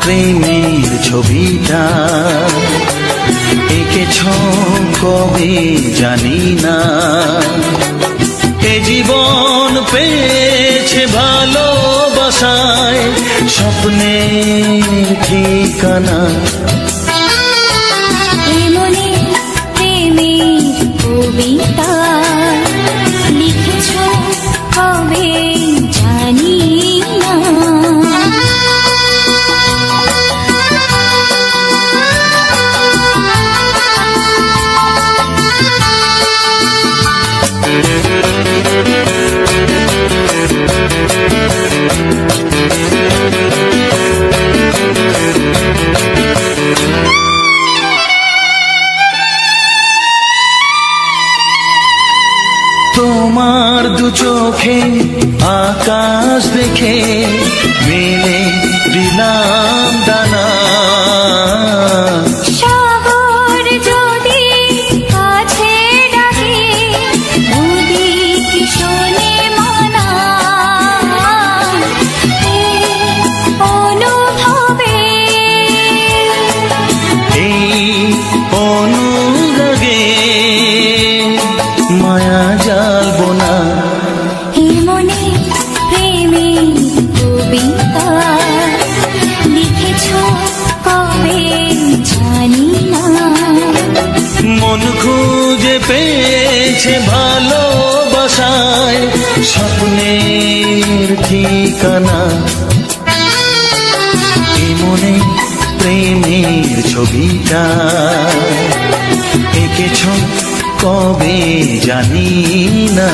প্রেমের ছবিটা এঁকেছ কবে জানি না। এ জীবন পেয়েছে ভালোবাসায় স্বপ্নের ঠিকানা। মনে প্রেমের কবিতা লিখেছ কবে জানি না। তোমার দু চোখে আকাশ দেখে মেলে দিলাম দানা। সাগর যদি কাছে ডাকে নদী কি শোনে মানা। অনুভবে এই অনুরাগে মায়া জ্বালবো না। হে মনে প্রেমের কবিতা লিখেছ কবে জানি না। মন খুঁজে পেয়েছে ভালোবাসায় স্বপ্নের ঠিকানা। এ মনে প্রেমের ছবিটা এঁকেছ কবে জানি না।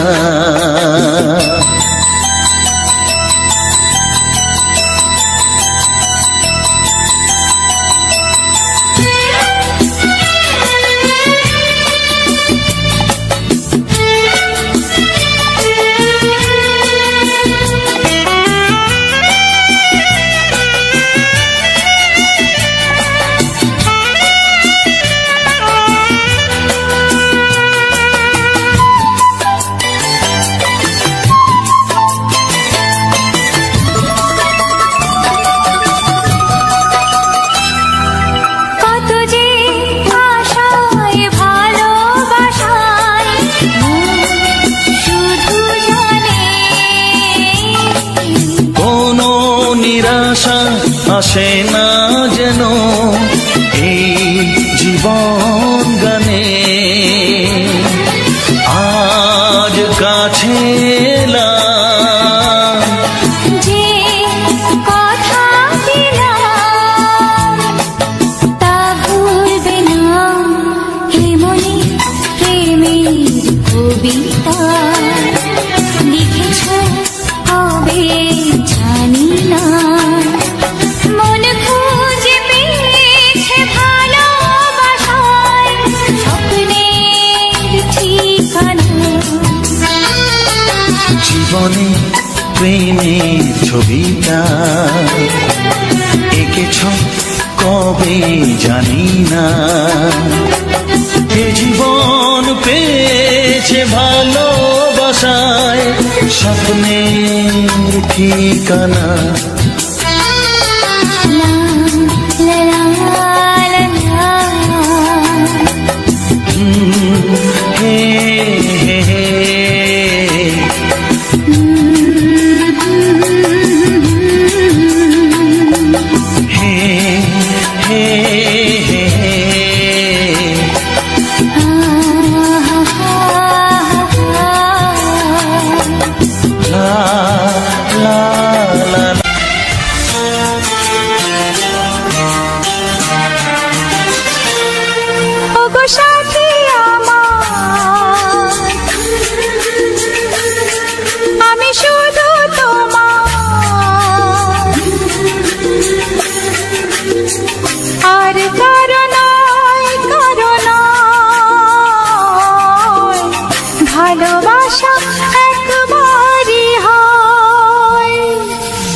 আসে না যেন এই জীবন গানে। আজ কাছে এলাম যে কথা দিলাম তা ভুলবে না। হে মনে প্রেমের কবিতা লিখেছ কবে জানি না। মন খুঁজে পেয়েছে ভালোবাসায় স্বপ্নের ঠিকানা। জীবনে প্রেমের ছবিটা এঁকেছ কবে জানি না। এ জীবন পেয়েছে ভালোবাসায় স্বপ্নের ঠিকানা।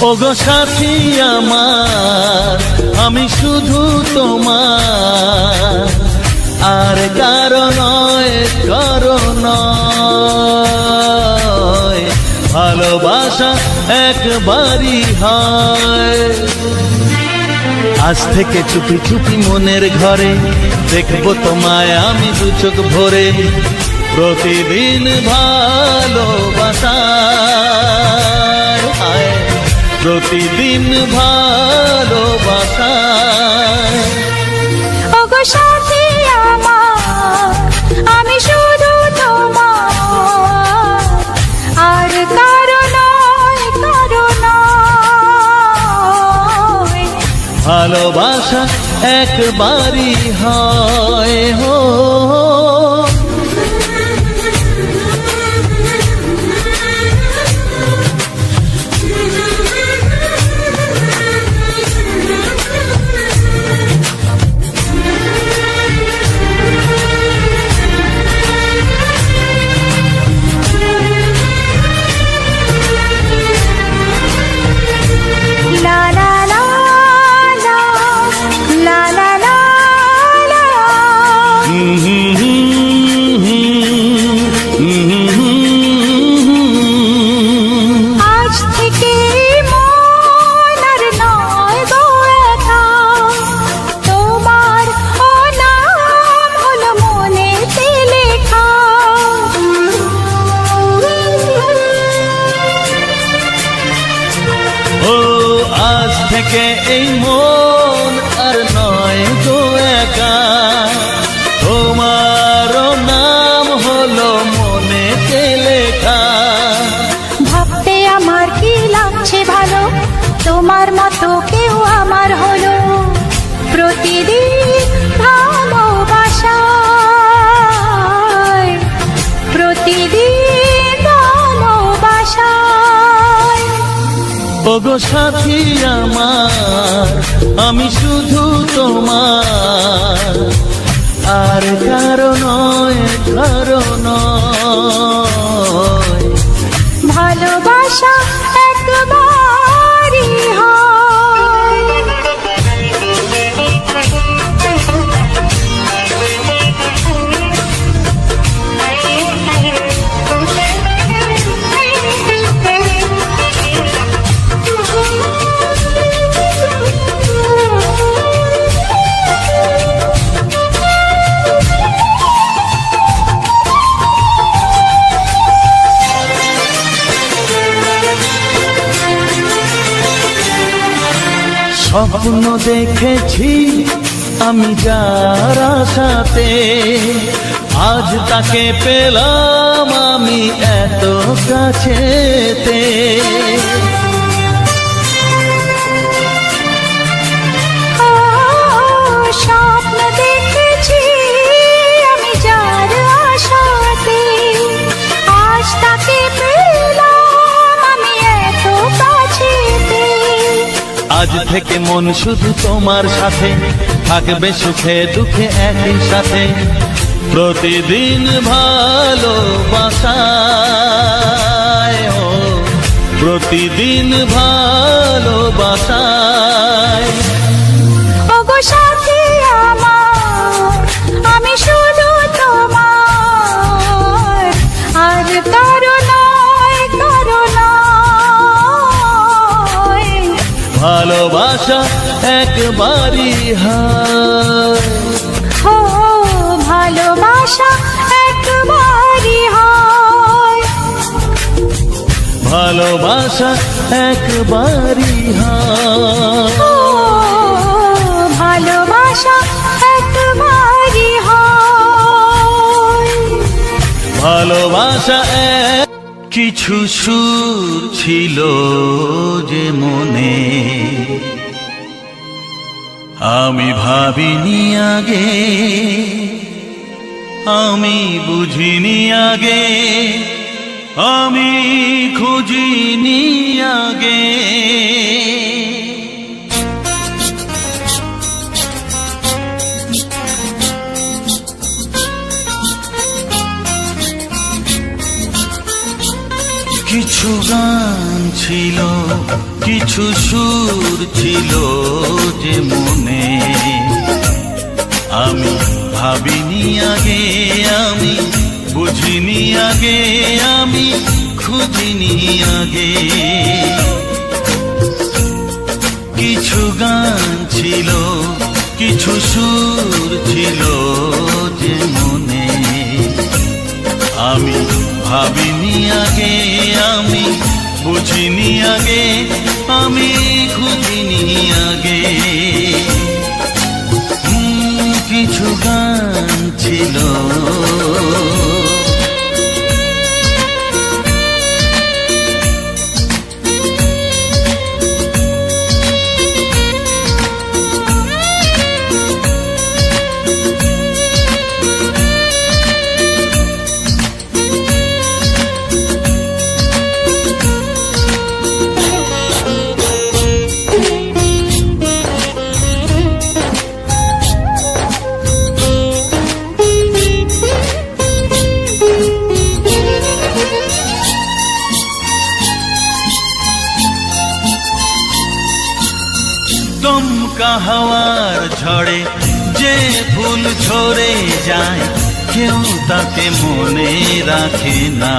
ওগো সাথী আমার আমি শুধু তোমার, আর কারো নয় কারো নয়, ভালোবাসা একবারই হয়। আজ থেকে চুপি চুপি মনের ঘরে দেখবো তোমায় আমি দু চোখ ভরে, প্রতিদিন ভালোবাসায়, প্রতিদিন ভালোবাসায়। ওগো সাথী আমার, আমি শুধু তোমার, আর কারো নয়, কারো নয়। ভালোবাসা একবারই হয় হো, এই মন আর নয় গো একা, তোমারও নাম হলো মনেতে লেখা। ভাবতে আমার কি লাগছে ভালো, তোমার মতো কেউ আমার হলো, প্রতিদিন ভালোবাসায়, প্রতিদিন ভালোবাসায়। ওগো সাথী আমার, আমি শুধু তোমার, আর কারো নয়, কারো নয়। ভালোবাসা একবারই হয়। স্বপ্ন দেখেছি আমি যার সাথে, আজ তাকে পেলাম আমি এত কাছেতে। স্বপ্ন দেখেছি আমি যার আশাতে, আজ তাকে পেলাম আমি এত কাছেতে। আজ থেকে মন শুধু তোমার সাথে, থাকবে সুখে দুঃখে একই সাথে, প্রতিদিন ভালোবাসায়, প্রতিদিন ভালোবাসায়। ওগো সাথী আমার, আমি শুধু তোমার, আর কারো নয়, কারো নয়। ভালোবাসা একবারই হয়, ও ভালোবাসা একবারই হয়। ভালোবাসা একবারই হয়, ও ভালোবাসা একবারই হয়। ভালোবাসা কিছু সুর ছিল যে মনে, আমি ভাবিনি আগে, আমি বুঝিনি আগে, আমি খুঁজিনি আগে। কিছু গান ছিল, কিছু সুর ছিল যে মনে, আমি ভাবিনি আগে, আমি বুঝিনি আগে, আমি খুঁজিনি আগে। কিছু গান ছিল ছিল, কিছু সুর ছিল যে মনে। আমি ভাবিনি আগে, আমি বুঝিনি আগে, আমি খুঁজিনি আগে। কিছু গান ছিল, দমকা হাওয়ার ঝড়ে যে ফুল ঝরে যায়, কেউ তাকে মনে রাখে না।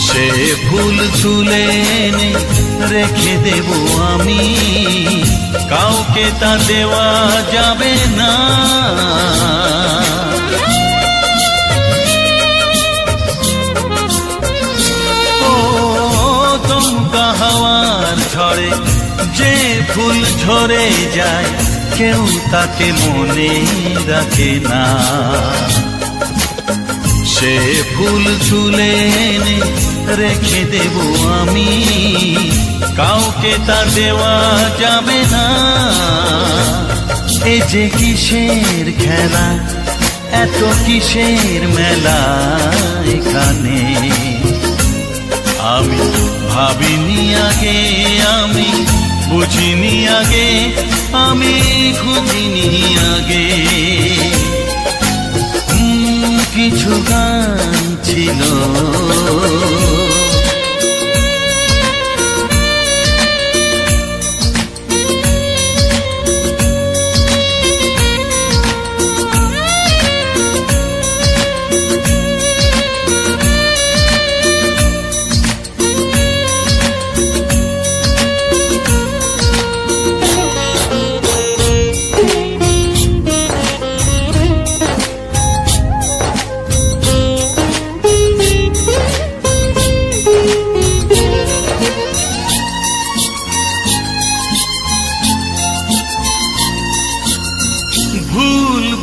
সে ফুল তুলে এনে রেখে দেব আমি, কাউকে তা দেওয়া যাবে না। ও দমকা হাওয়ার ঝড়ে যে ফুল ঝরে যায়, কেউ তাকে মনে রাখে না। সে ফুল তুলে এনে রেখে দেব আমি, কাউকে তা দেওয়া যাবে না। এ যে কিসের খেলা, এত কিসের মেলা এখানে। আমি ভাবিনি আগে, আমি বুঝিনি আগে, আমি খুঁজিনি আগে। কিছু গান ছিল,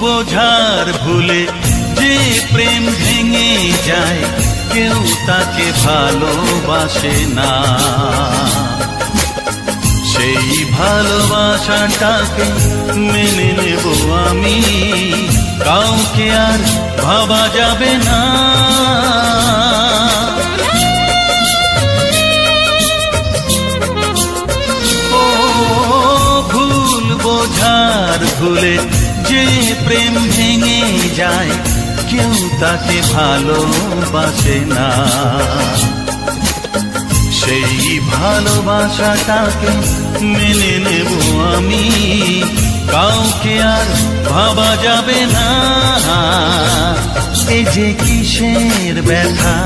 বোঝার ভুলে যে প্রেম ভেঙে যায়, কেউ তাকে ভালোবাসে না। সেই ভালোবাসাটাকে মেনে নেব আমি, কাউকে আর ভাবা যাবে না। ও ভুল বোঝার ভুলে যে প্রেম ভেঙে যায়, কেউ তাকে ভালোবাসে না। সেই ভালোবাসাটাকে মেনে নেব আমি, কাউকে আর ভাবা যাবে না। এই যে কিসের ব্যথা,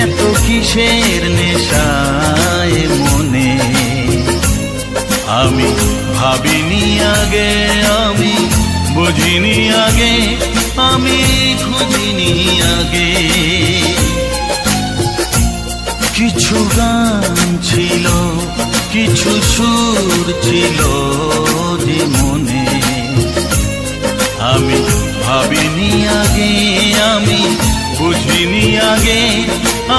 এত কিসের নেশায় মনে। আমি ভাবিনি আগে, আমি বুঝিনি আগে, আমি খুঁজিনি আগে। কিছু গান ছিল, কিছু সুর ছিল যে মনে। আমি ভাবিনি আগে, আমি বুঝিনি আগে,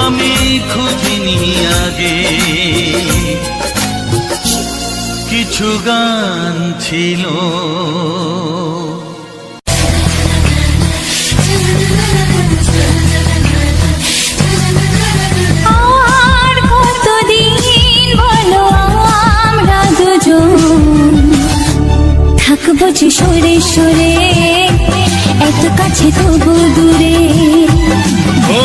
আমি খুঁজিনি আগে। কিছু গান ছিল, আর কতদিন বলো আমরা দুজন থাকবো যে সরে সরে, এত কাছে তবু দূরে। ও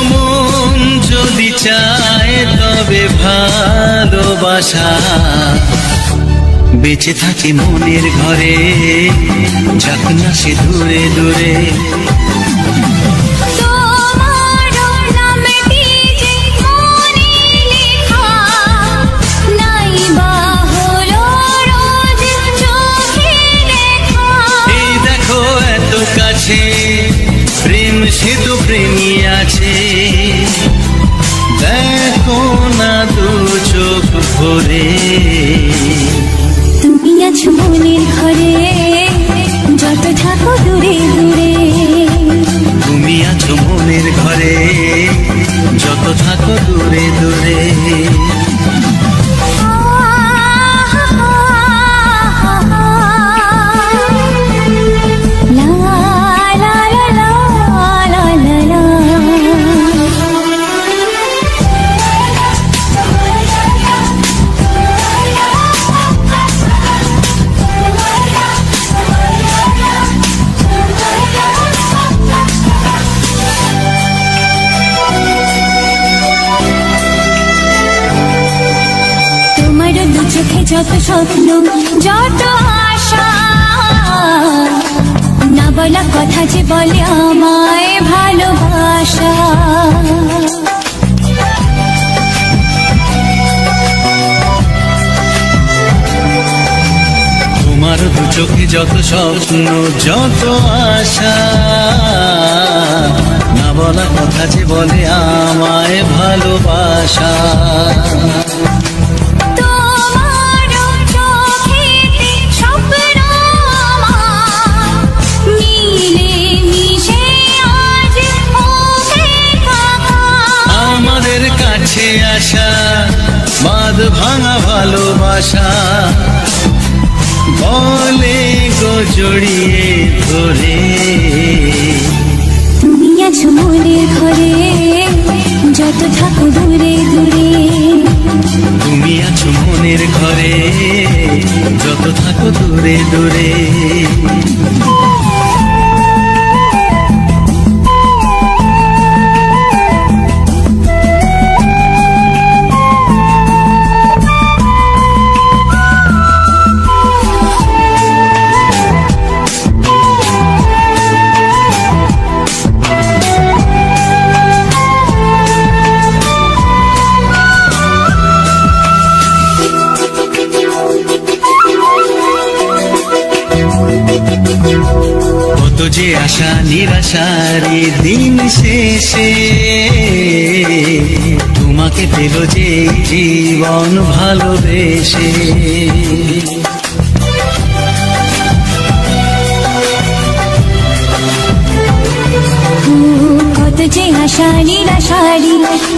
মন যদি চায় তবে ভালোবাসা বেঁচে থাকে মনের ঘরে, যাক না সে দূরে দূরে। নাই বা হলো আছো মনের ঘরে যত থাকো দূরে দূরে। তুমি আছো মনের ঘরে যত থাকো দূরে দূরে। চোখে যত স্বপ্ন যত আশা, না বলা কথা যে বলে আমায় ভালোবাসা। তোমার দু চোখে যত স্বপ্ন যত আশা, না বলা কথা যে বলে আমায় ভালোবাসা। আশা বাঁধ ভাঙা ভালোবাসা বলে গো জড়িয়ে ধরে। তুমি আছো মনের ঘরে যত থাকো দূরে দূরে। তুমি আছো মনের ঘরে যত থাকো দূরে দূরে। কত যে আশা নিরাশার দিন শেষে, তোমাকে পেল যে জীবন ভালোবেসে। কত যে আশা নিরাশার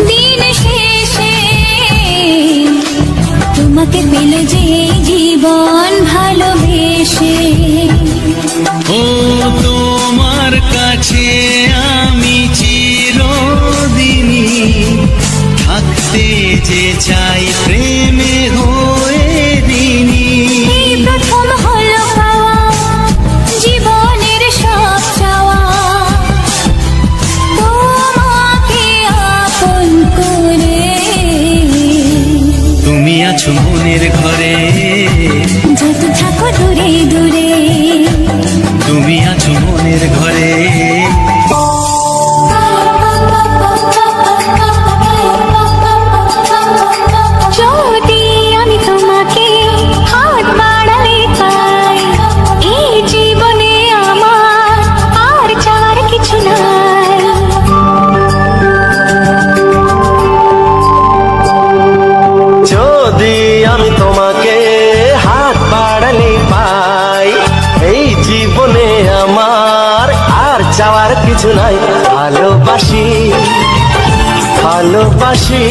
দিন শেষে, তোমাকে পেল যে জীবন ভালোবেসে। ও তোমার কাছে আমি চিরদিনই থাকতে যে চাই প্রেমে হয়ে দিনি। এই প্রথম হলো পাওয়া জীবনের সব চাওয়া, তোমাকে আপন করে। তুমি আছো মনের ঘরে যত থাকো দূরে দূরে। তুমি আছো মনের ঘরে। যদি আমি তোমাকে হাত বাড়ালে পাই, এই জীবনে আমার আর চাওয়ার কিছু নাই। যদি আমি তোমাকে হাত বাড়ালে পাই, এই জীবনে আমার আর চাওয়ার কিছু নাই। ভালোবাসি ভালোবাসি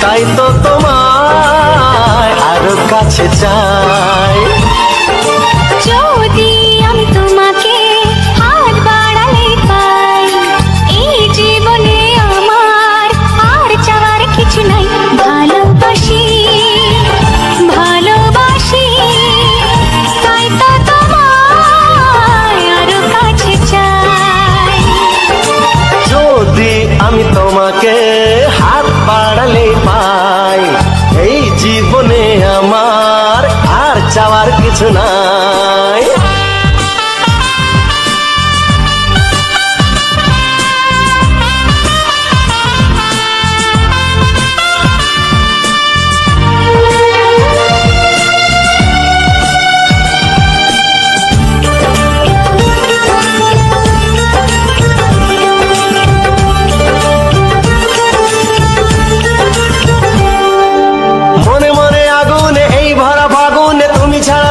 তাই তো তোমায় আরো কাছে চাই। যদি আমি তোমাকে হাত বাড়ালে পাই, এই জীবনে আমার আর চাওয়ার কিছু নাই। ভালোবাসি ভালোবাসি তাই তো তোমায় আরো কাছে চাই। যদি আমি তোমাকে হাত বাড়ালে পাই, এই জীবনে আমার আর চাওয়ার কিছু নাই। মনে মনে আগুনে এই ভরা ফাগুনে তুমি ছাড়া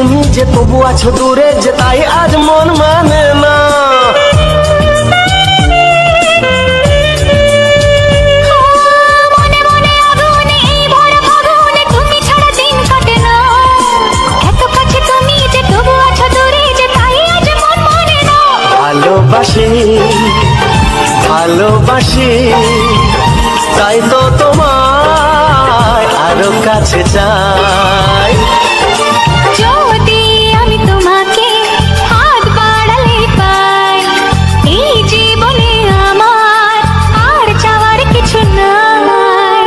তুমি যে তবু আছো দূরে, যে তাই আজ মন মানে না। ভালোবাসি ভালোবাসি তাই তো তোমায় আরো কাছে চাই। যদি আমি তোমাকে হাত বাড়ালে পাই, এই জীবনে আমার আর চাওয়ার কিছু নাই।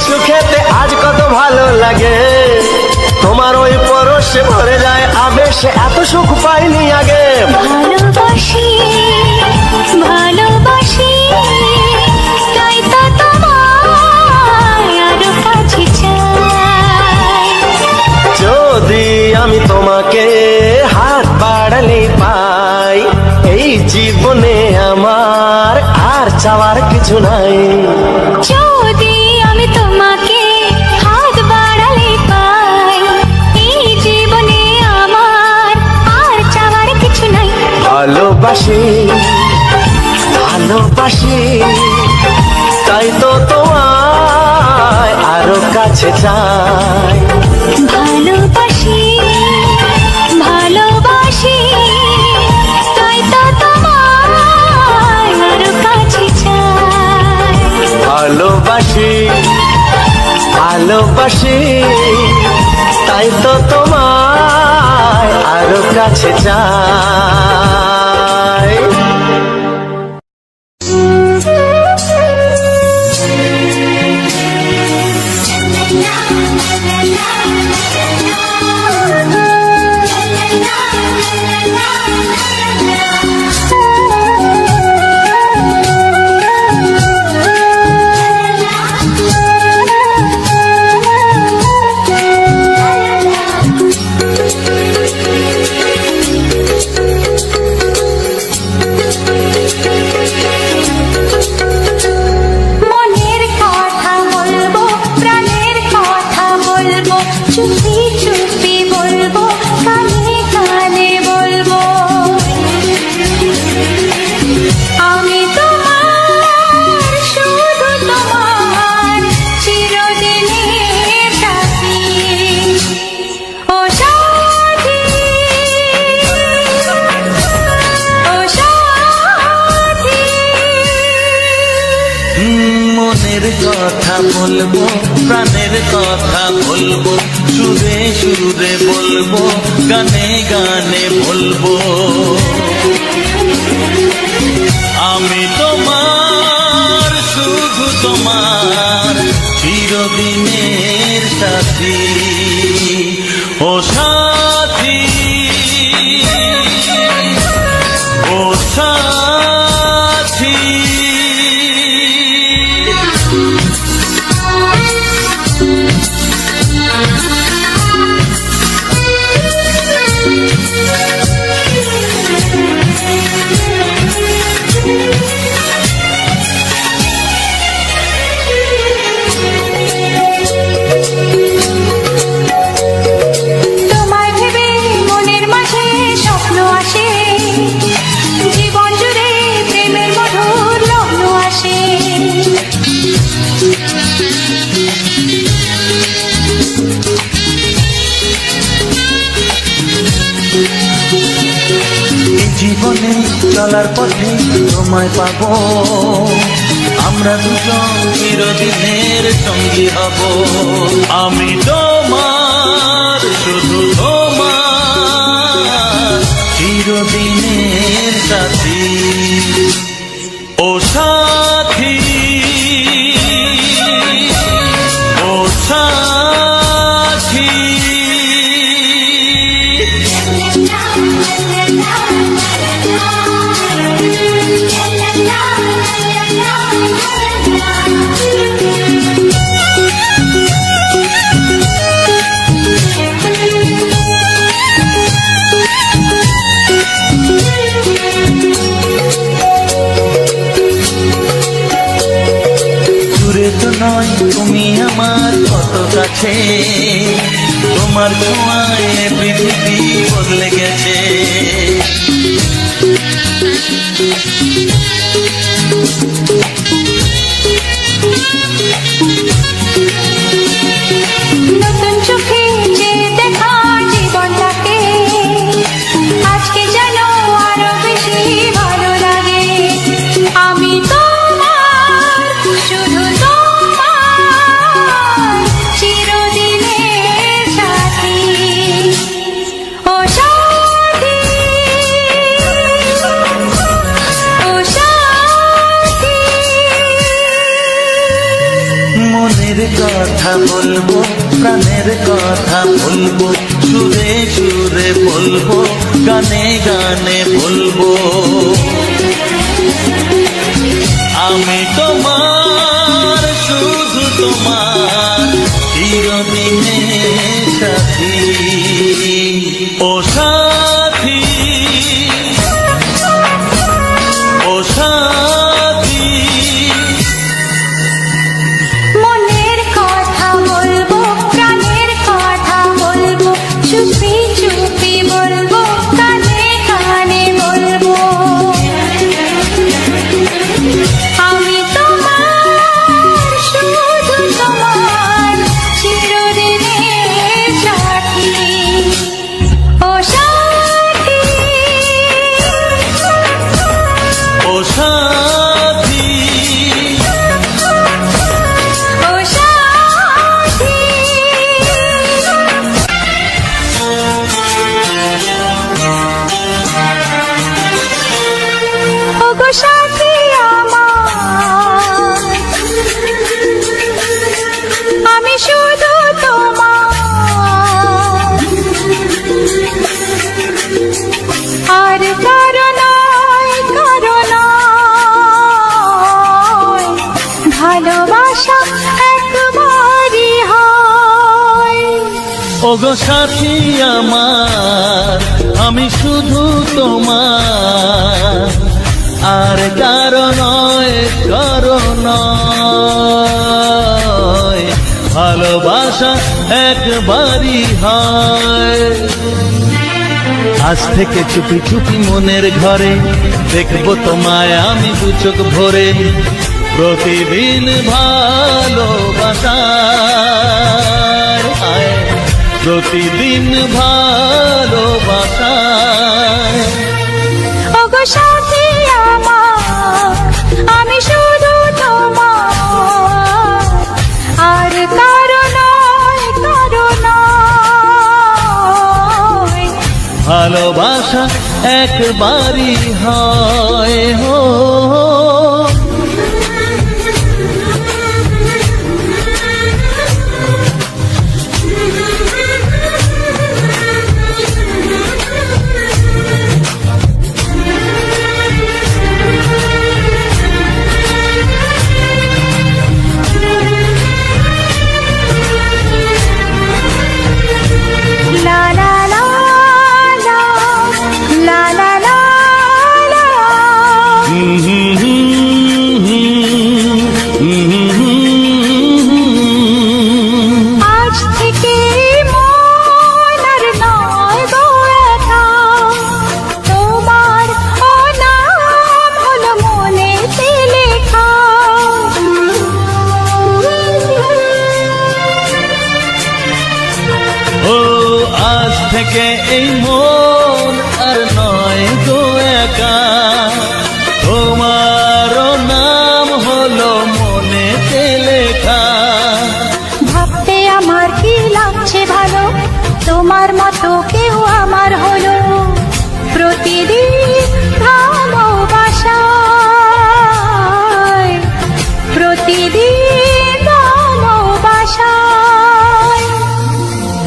সুখেতে আজ কত ভালো লাগে, তোমার ওই পরশে ভরে যায় আবেশে, এত সুখ পাইনি আগে। ভালোবাসি ভালোবাসি তাই তো তোমায় আরো কাছে চাই। যদি আমি তোমাকে হাত বাড়ালে পাই, এই জীবনে আমার আর চাওয়ার কিছু নাই। যদি আমি তোমাকে হাত বাড়ালে পাই, এই জীবনে আমার আর চাওয়ার কিছু নাই। ভালোবাসি ভালোবাসি তাই তো তোমায় আরো কাছে চাই। ভালোবাসি ভালোবাসি তাই তো তোমায় আরো কাছে চাই। ভালোবাসি ভালোবাসি তাই তো তোমায় আরো কাছে চাই। চুপি চুপি বলবো, কানে কানে বলবো, আমি তোমার শুধু তোমার চিরদিনের সাথী। ও সাথী ও সাথী, মনের কথা বলবো, প্রাণের কথা বলবো, সুরে সুরে বলবো, গানে গানে বলবো, আমি তোমার শুধু তোমার চিরদিনের সাথী। ও সাথী ও সাথী, তোমায় ভেবে মনের মাঝে স্বপ্ন আসে, জীবন জুড়ে প্রেমের মধুর লগ্ন আসে। জীবনে চলার পথে তোমায় পাবো, আমরা দুজন চিরদিনের সঙ্গী হব। আমি তোমার, শুধু তোমার, চিরদিনের সাথী। ও সাথী, ও সাথী, তো নয় তুমি আমার কত কাছে, তোমার ছোঁয়ায় পৃথিবী বদলে গেছে। নতুন চোখে যে দেখা জীবনটাকে আজকে যেন আরো বেশি ভালো লাগে। আমি তোমার, শুধু তোমার, চিরদিনের সাথী। ও সাথী, ও সাথী, মনের কথা বলবো, প্রাণের কথা বলবো, সুরে সুরে বলবো, গানে গানে বলবো। আমি তোমার, শুধু তোমার, চিরদিনের সাথী। ও সাথী, ও সাথী, মনের কথা বলবো, প্রাণের কথা বলবো, চুপি চুপি বলবো, কানে কানে বলবো। আমি তোমার, শুধু তোমার, চিরদিনের সাথী। ও সাথী, ও সাথী, ও সাথী। ওগো সাথী আমার, আমি শুধু তোমার, আর কারো নয়, কারো নয়, ভালোবাসা একবারই হয়। ওগো সাথী আমার, আমি শুধু তোমার, আর কারো নয়, কারো নয়, ভালোবাসা একবারই হয়। আজ থেকে চুপি চুপি মনের ঘরে দেখবো তোমায় আমি দু চোখ ভরে, প্রতিদিন ভালোবাসায়, প্রতিদিন ভালোবাসায়। ওগো সাথী আমার, আমি শুধু তোমার, আর কারো নয়, কারো নয়, ভালোবাসা একবারই হয়। হো লা লা লা লা, লা লা লা লা। আজ থেকে মন আর নয় গো একা, তোমার ও নাম হলো মনেতে লেখা। ও আজ থেকে এই মন আর নয় গো একা, তোমার নাম হলো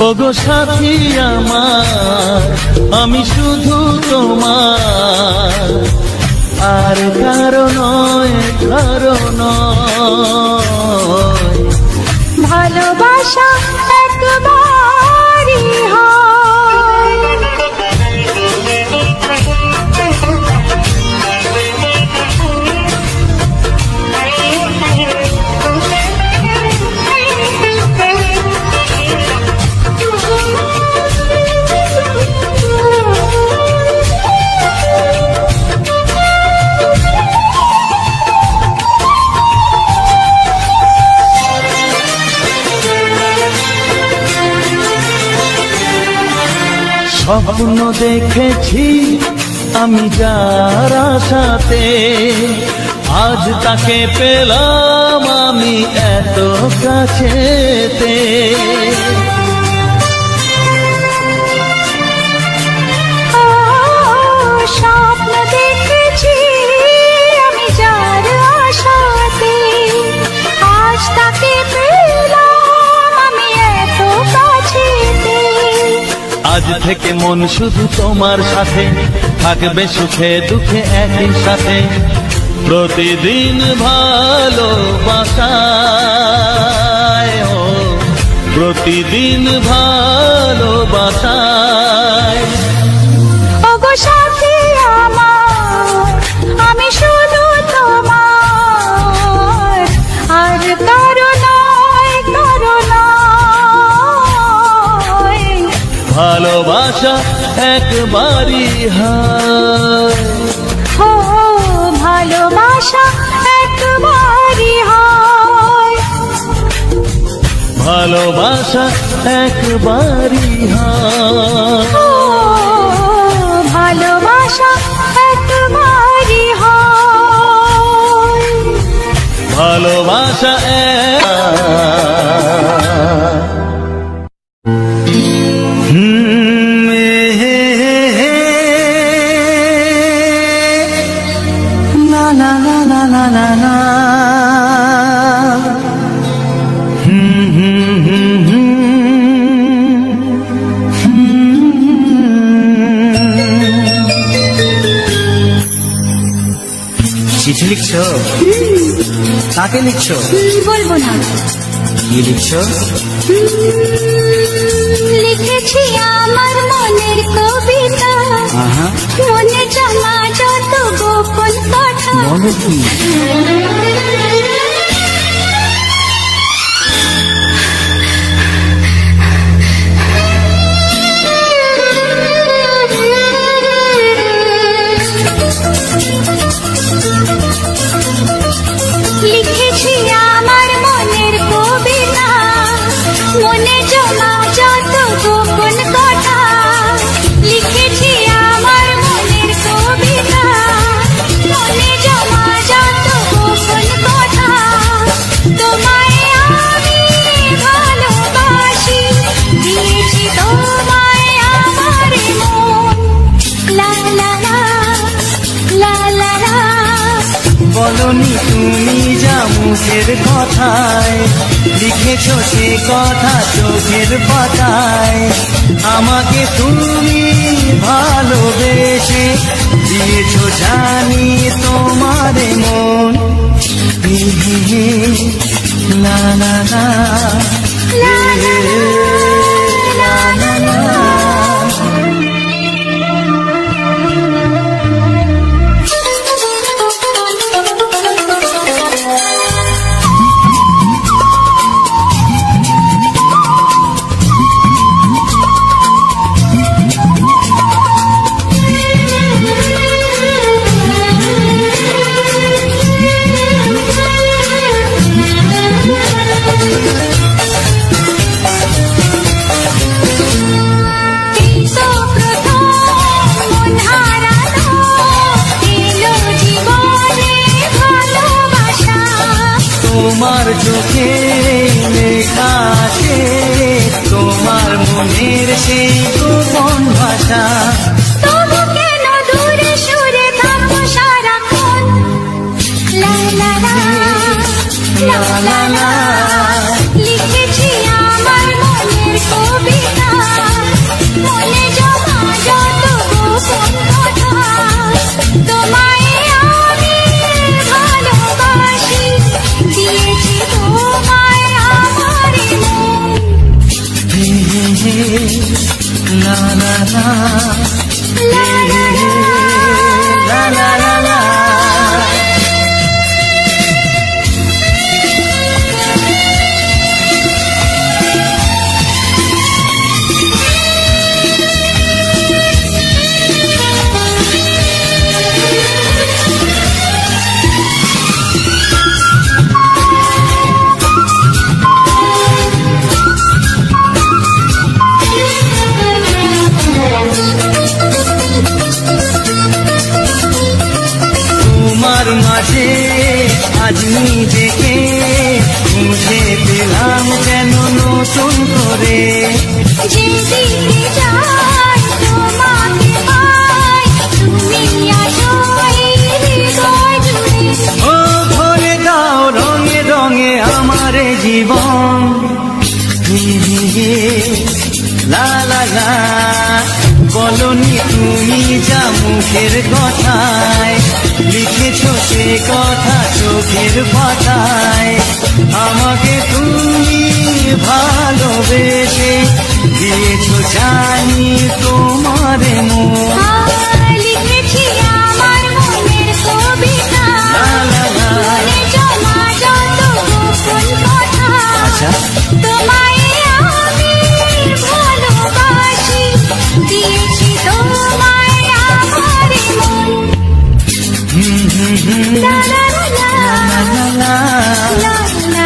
ওগো সাথী আমার, আমি শুধু তোমার, আর কারো নয়, কারো নয়। ভালোবাসা একবারই হয়। স্বপ্ন দেখেছি আমি যার আশাতে, আজ তাকে পেলাম আমি এত কাছেতে। স্বপ্ন দেখেছি আমি যার আশাতে, আজ তাকে পেলাম আমি এত কাছেতে। আজ থেকে মন শুধু তোমার সাথে, থাকবে সুখে দুঃখে একই সাথে। প্রতিদিন ভালোবাসায়, ও প্রতিদিন ভালোবাসায়। ওগো সাথী আমার, আমি শুধু তোমার, আর কারো নয়, কারো নয়। ভালোবাসা একবারই হয়, ও ভালোবাসা একবারই হয়। ভালোবাসা একবারই হয়, ও ভালোবাসা একবারই হয়। ভালোবাসা চিঠি লিখছো? কাকে লিখছো? বলবো না। কি লিখছো? লিখেছি আমার মনের কবিতা, মনে জমা যত গোপন কথা। বলো কি? লিখেছি আমার মনের কবিতা, মনে জমা যত গোপন কথা। লিখেছি আমার মনের কবিতা, মনে জমা যত গোপন কথা। তোমায় আমি ভালোবাসি, দিয়েছি তোমায় আমার মন। লা লা লা, লা লা লা। বলনি তুমি যা মুখের কথায়, লিখেছো সে কথা চোখের পাতায়। আমাকে তুমি ভালোবেসে দিয়েছো জানি তোমার মন। লা লা লা, লা লা লা। তোমার চোখে লেখা আছে তোমার মনের সেই গোপন ভাষা। তবু কেন দূরে সরে থাকো সারাক্ষণ? লা লা লা, লা লা লা। লিখেছি আমার মনের কবিতা, তোমার মাঝে আজ নিজেকে বুঝে পেলাম যেন নতুন করে। যেদিকে যাই তোমাকে পাই, তুমি আছো এই হৃদয় জুড়ে। ও ভরে দাও রঙে রঙে আমার জীবন। লা লা লা বলনি তুমি যা মুখের কথায়, লিখেছো সে কথা চোখের পাতায়। আমাকে তুমি ভালোবেসে দিয়েছো জানি তোমার মন। লিখেছি আমার মনের কবিতা, মনে জমা যত গোপন কথা। তোমায় আমি ভালোবাসি, দিয়েছি তোমায় আমার মন। লা লা লা লা লা লা লা লা।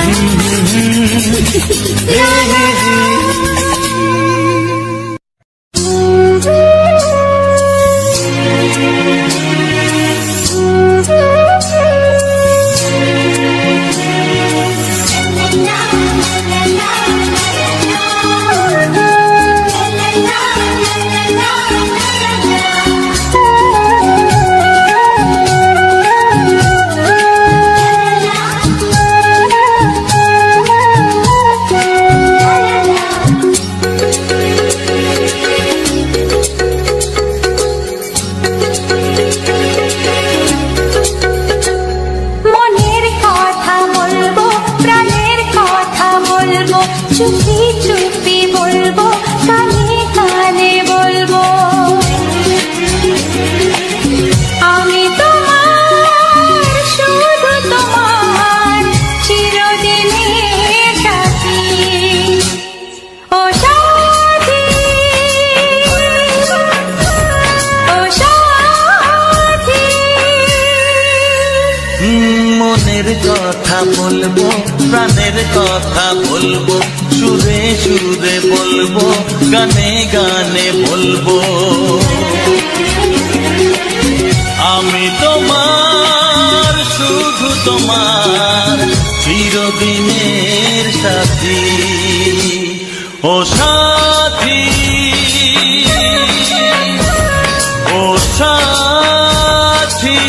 চুপি চুপি বলবো, কানে কানে বলবো, আমি তোমার, শুধু তোমার, চিরদিনের সাথী। ও সাথী, ও সাথী। মনের কথা বলবো, প্রাণের কথা বলবো, সুরে সুরে বলবো, গানে গানে বলবো। আমি তোমার, শুধু তোমার, চিরদিনের সাথী। ও সাথী, ও সাথী।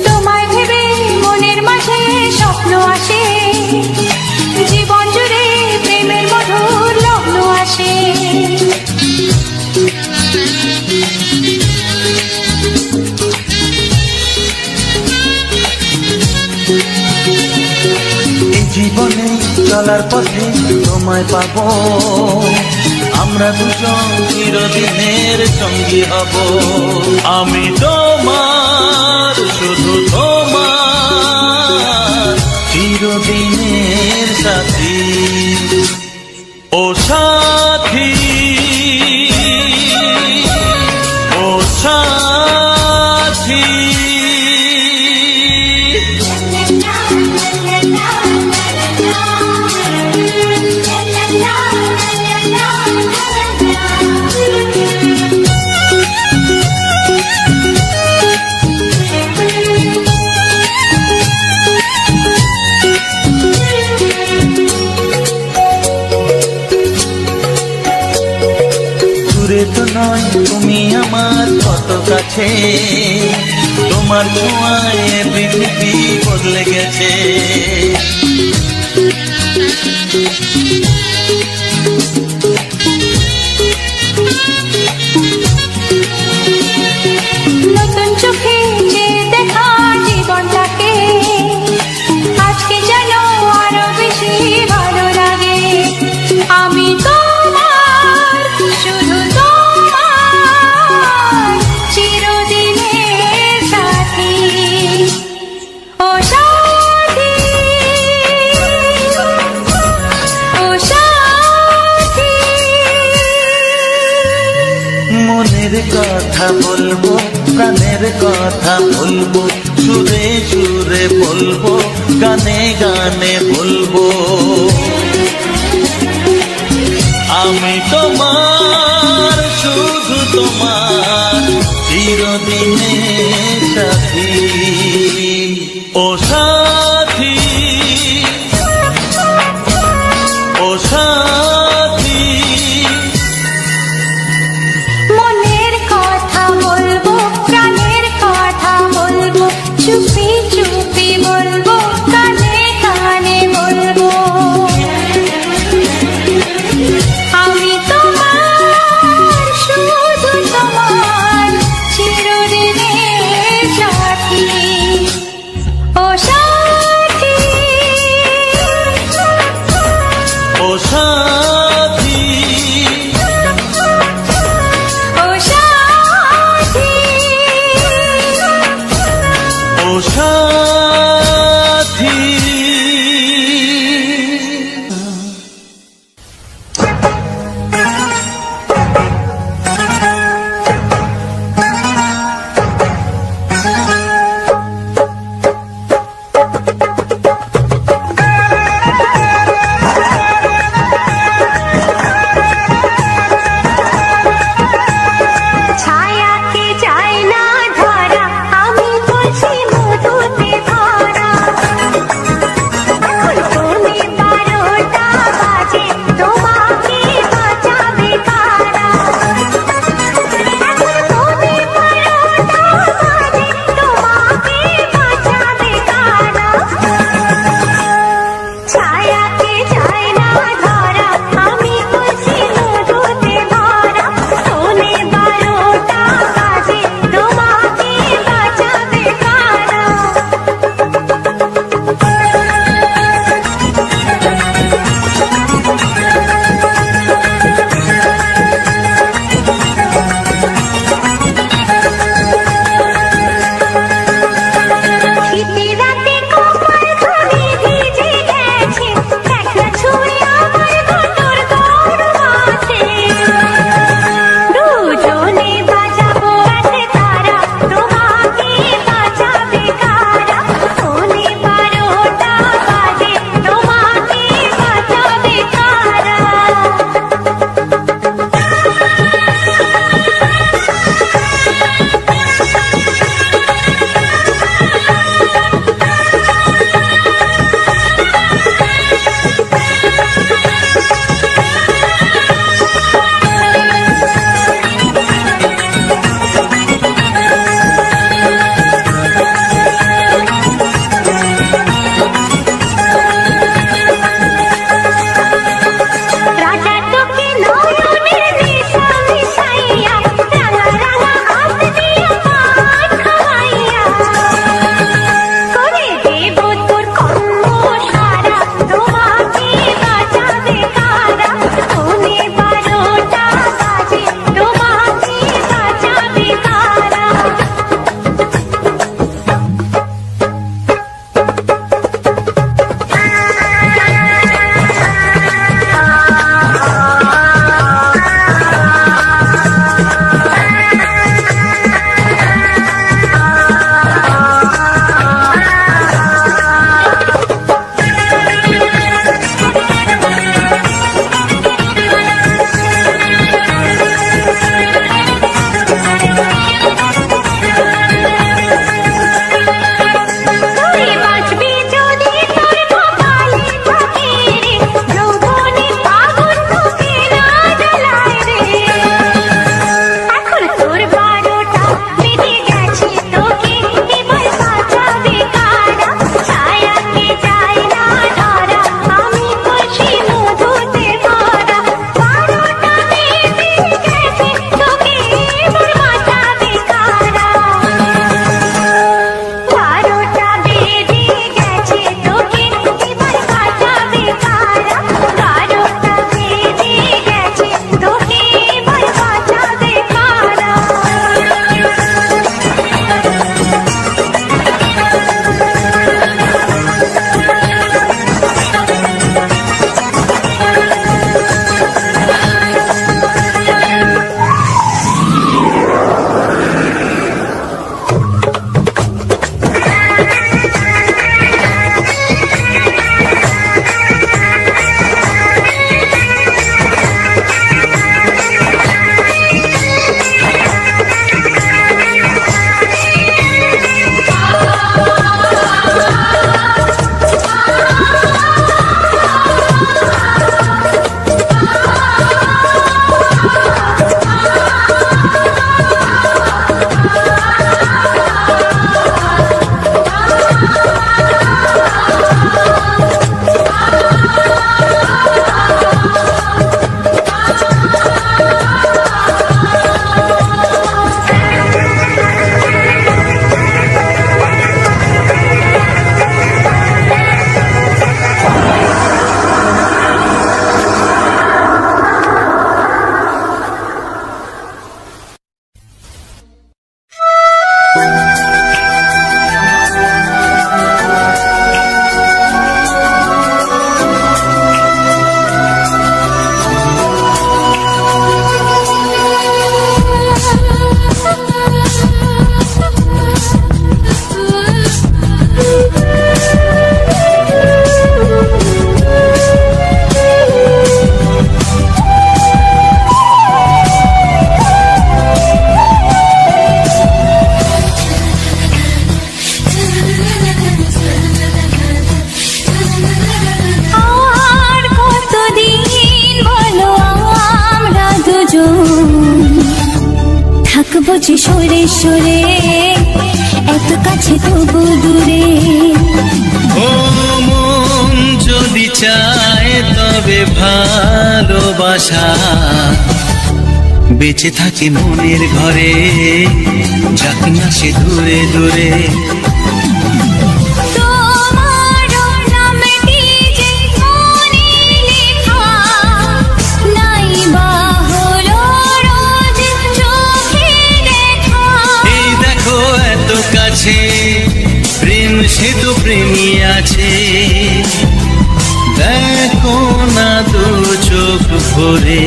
তোমায় ভেবে মনের মাঝে স্বপ্ন আসে, জীবন জুড়ে প্রেমের মধুর লগ্ন আসে। এই জীবনে চলার পথে তোমায় পাবো, আমরা দুজন চিরদিনের সঙ্গী হব। আমি তোমার, শুধু তোমার, চিরদিনের সাথী। ও সাথী, ও সাথী। দূরে তো নয় তুমি আমার কত কাছে, তোমার ছোঁয়ায় পৃথিবী বদলে গেছে। নতুন চোখে যে দেখা জীবনটাকে, আজকে যেন আরো বেশি ভালো লাগে। আমি তোমার, শুধু তোমার, মনের কথা বলবো, প্রাণের কথা বলবো, সুরে সুরে বলবো, গানে গানে বলবো। আমি তোমার, শুধু তোমার, চিরদিনের সাথী। ও সাথী, ও সাথী, মনের কথা বলবো, প্রাণের কথা বলবো, চুপি চুপি বলবো, কানে কানে বলবো। আমি তোমার, শুধু তোমার, চিরদিনের সাথী। ও সাথী, ও সাথী, ও সাথী, ও সাথী। ছায়াকে চাই না ধরা, আমি বলছি মধুতে যে সরে সরে এত কাছে তবু দূরে। ও মন যদি চায় তবে ভালোবাসা বেঁচে থাকে মনের ঘরে, যাক না সে দূরে দূরে। প্রেম সে তো প্রেমী আছে, দেখো না দু চোখ ভরে।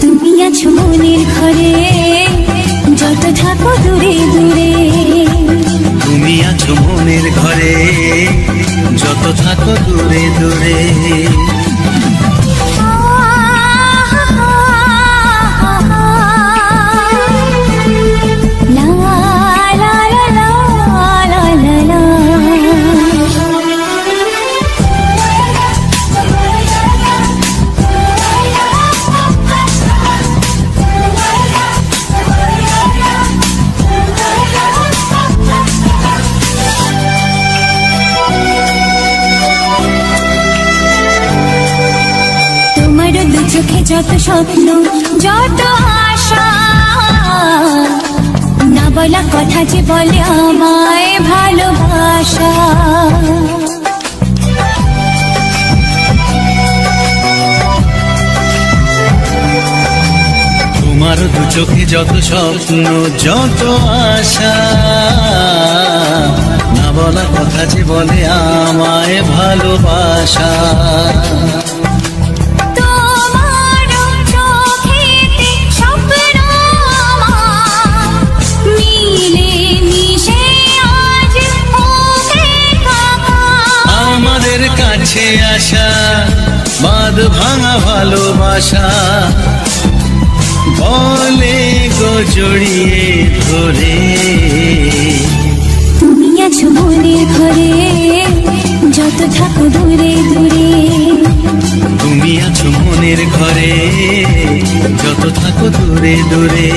তুমি আছো মনের ঘরে, যত থাকো দূরে দূরে। তুমি আছো মনের ঘরে, যত থাকো দূরে দূরে। চোখে যত স্বপ্ন যত আশা, না বলা কথা যে বলে আমায় ভালোবাসা। তোমার দু চোখে যত স্বপ্ন যত আশা, না বলা কথা যে বলে আমায় ভালোবাসা। কাছে আসা বাঁধ ভাঙা ভালোবাসা, বলে গো জড়িয়ে ধরে। তুমি আছো মনের ঘরে, যত থাকো দূরে দূরে। তুমি আছো মনের ঘরে, যত থাকো দূরে দূরে।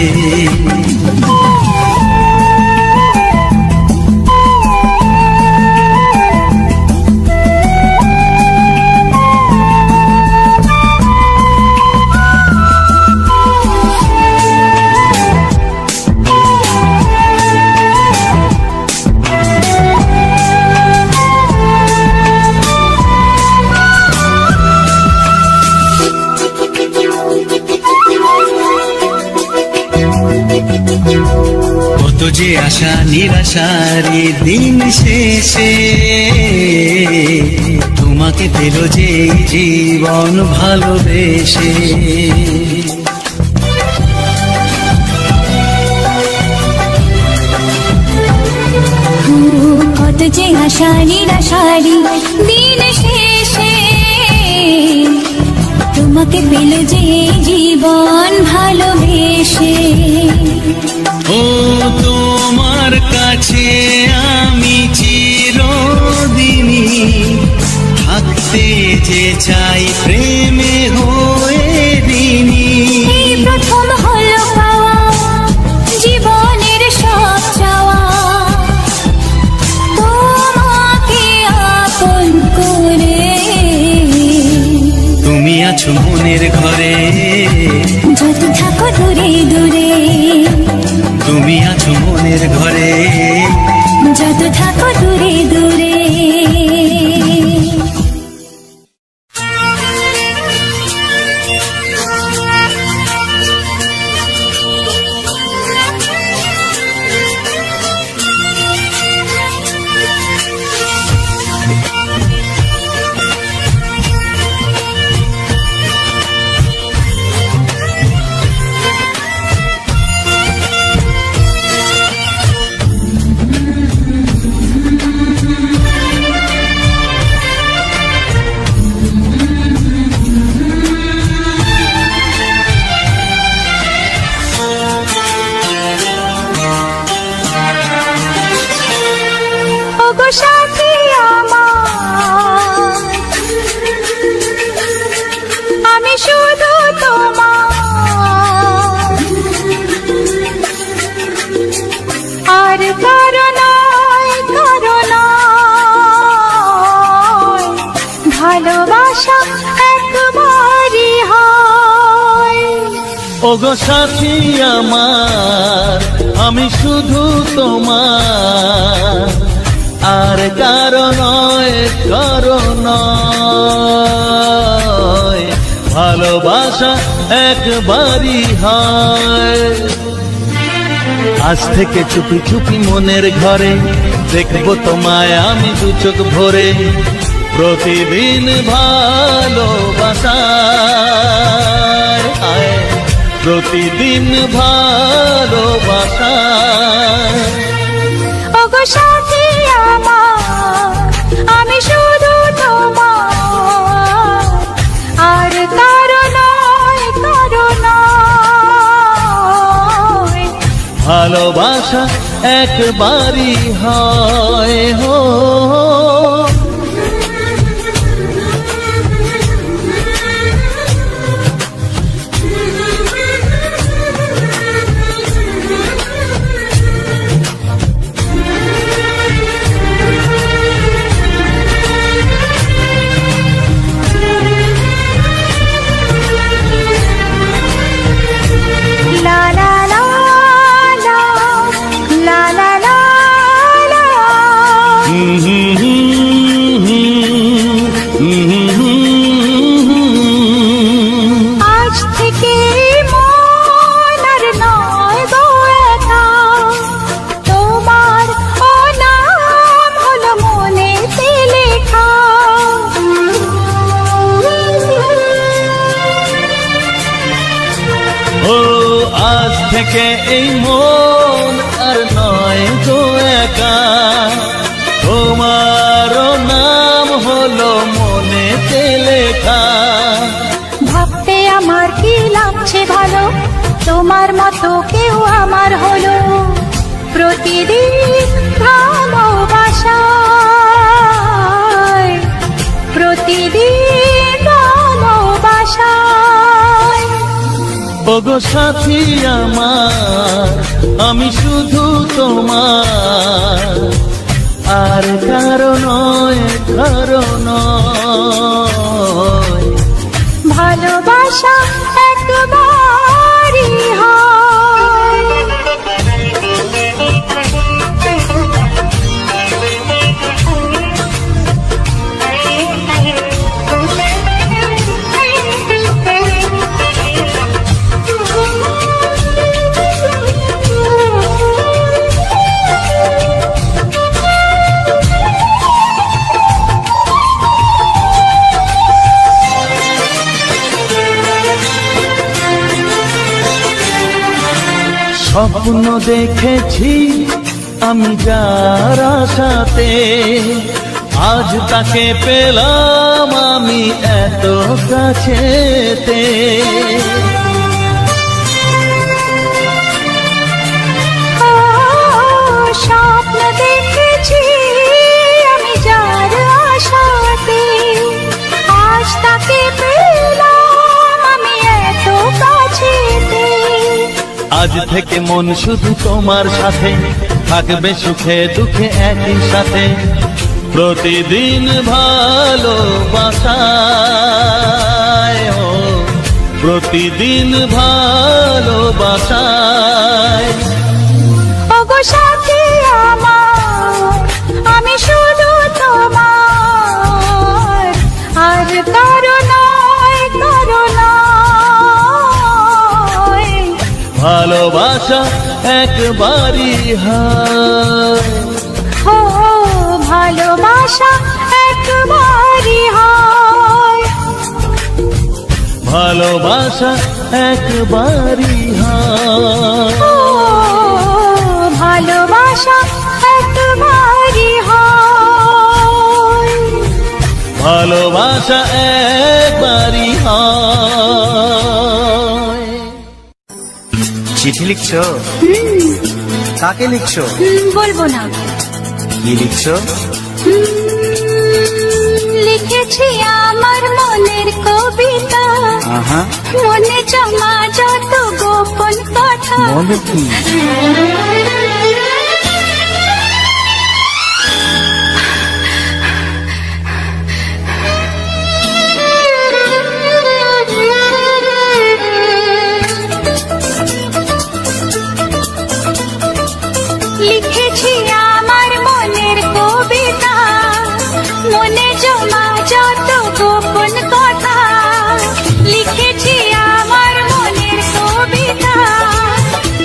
কত যে আশা নিরাশারি দিন শেষে, তোমাকে পেল যে জীবন ভালোবেসে। কত যে আশা নিরাশারি দিন শেষে, তোমাকে পেল যে জীবন ভালোবেসে। ও তোমার কাছে আমি চিরদিনই থাকতে যে চাই প্রেমে হয়ে দিনই। এই প্রথম হলো পাওয়া জীবনের সব চাওয়া, তোমাকে আপন করে। তুমি আছো মনের ঘরে, যত থাকো দূরে দূরে। তুমি আছো মনের ঘরে, যত থাকো দূরে দূরে। ওগো সাথী আমার, আমি শুধু তোমার, আর কারো নয়, কারো নয়, ভালোবাসা একবারই হয়। ওগো সাথী আমার, আমি শুধু তোমার, আর কারো নয়, কারো নয়, ভালোবাসা একবারই হয়। আজ থেকে চুপি চুপি মনের ঘরে দেখবো তোমায় আমি দু চোখ ভরে, প্রতিদিন ভালোবাসায়, প্রতিদিন ভালোবাসায়। ওগো সাথী আমার, আমি শুধু তোমার, আর কারো নয়, কারো নয়, ভালোবাসা একবারই হয় হো। আজ থেকে মন আর নয় গো একা, তোমার ও নাম হলো মনেতে লেখা। ও আজ থেকে এই মন আর নয় গো একা, তোমার নাম হলো মনেতে লেখা। ভাবতে আমার কি লাগছে ভালো, তোমার মতো কেউ আমার হলো, প্রতিদিন ভালোবাসায়, প্রতিদিন ভালোবাসায়। ওগো সাথী আমার, আমি শুধু তোমার, আর কারো নয়, কারো নয়, ভালোবাসা একবারই হয়। স্বপ্ন দেখেছি আমি যার আশাতে, আজ তাকে পেলাম আমি এত কাছেতে। স্বপ্ন দেখেছি আমি যার আশাতে, আজ তাকে পেলাম আমি এত কাছেতে। আজ থেকে মন শুধু তোমার সাথে, থাকবে সুখে দুঃখে একই সাথে, প্রতিদিন ভালোবাসায়, প্রতিদিন ভালোবাসায়। ওগো সাথী আমার, আমি শুধু তোমার, আর কারো নয়, কারো নয়, ভালোবাসা একবারই হয়। ও ভালোবাসা একবারই হয়, ভালোবাসা একবারই হয়। ও ভালোবাসা একবারই হয়, ভালোবাসা একবারই হয়। চিঠি লিখছো? কাকে লিখছো? বলবো না। কি লিখছো? লিখেছি আমার মনের কবিতা, মনে জমা যত গোপন কথা। মনে কি? লিখেছি আমার মনের কবিতা, মনে জমা যত গোপন কথা। লিখেছি আমার মনের কবিতা,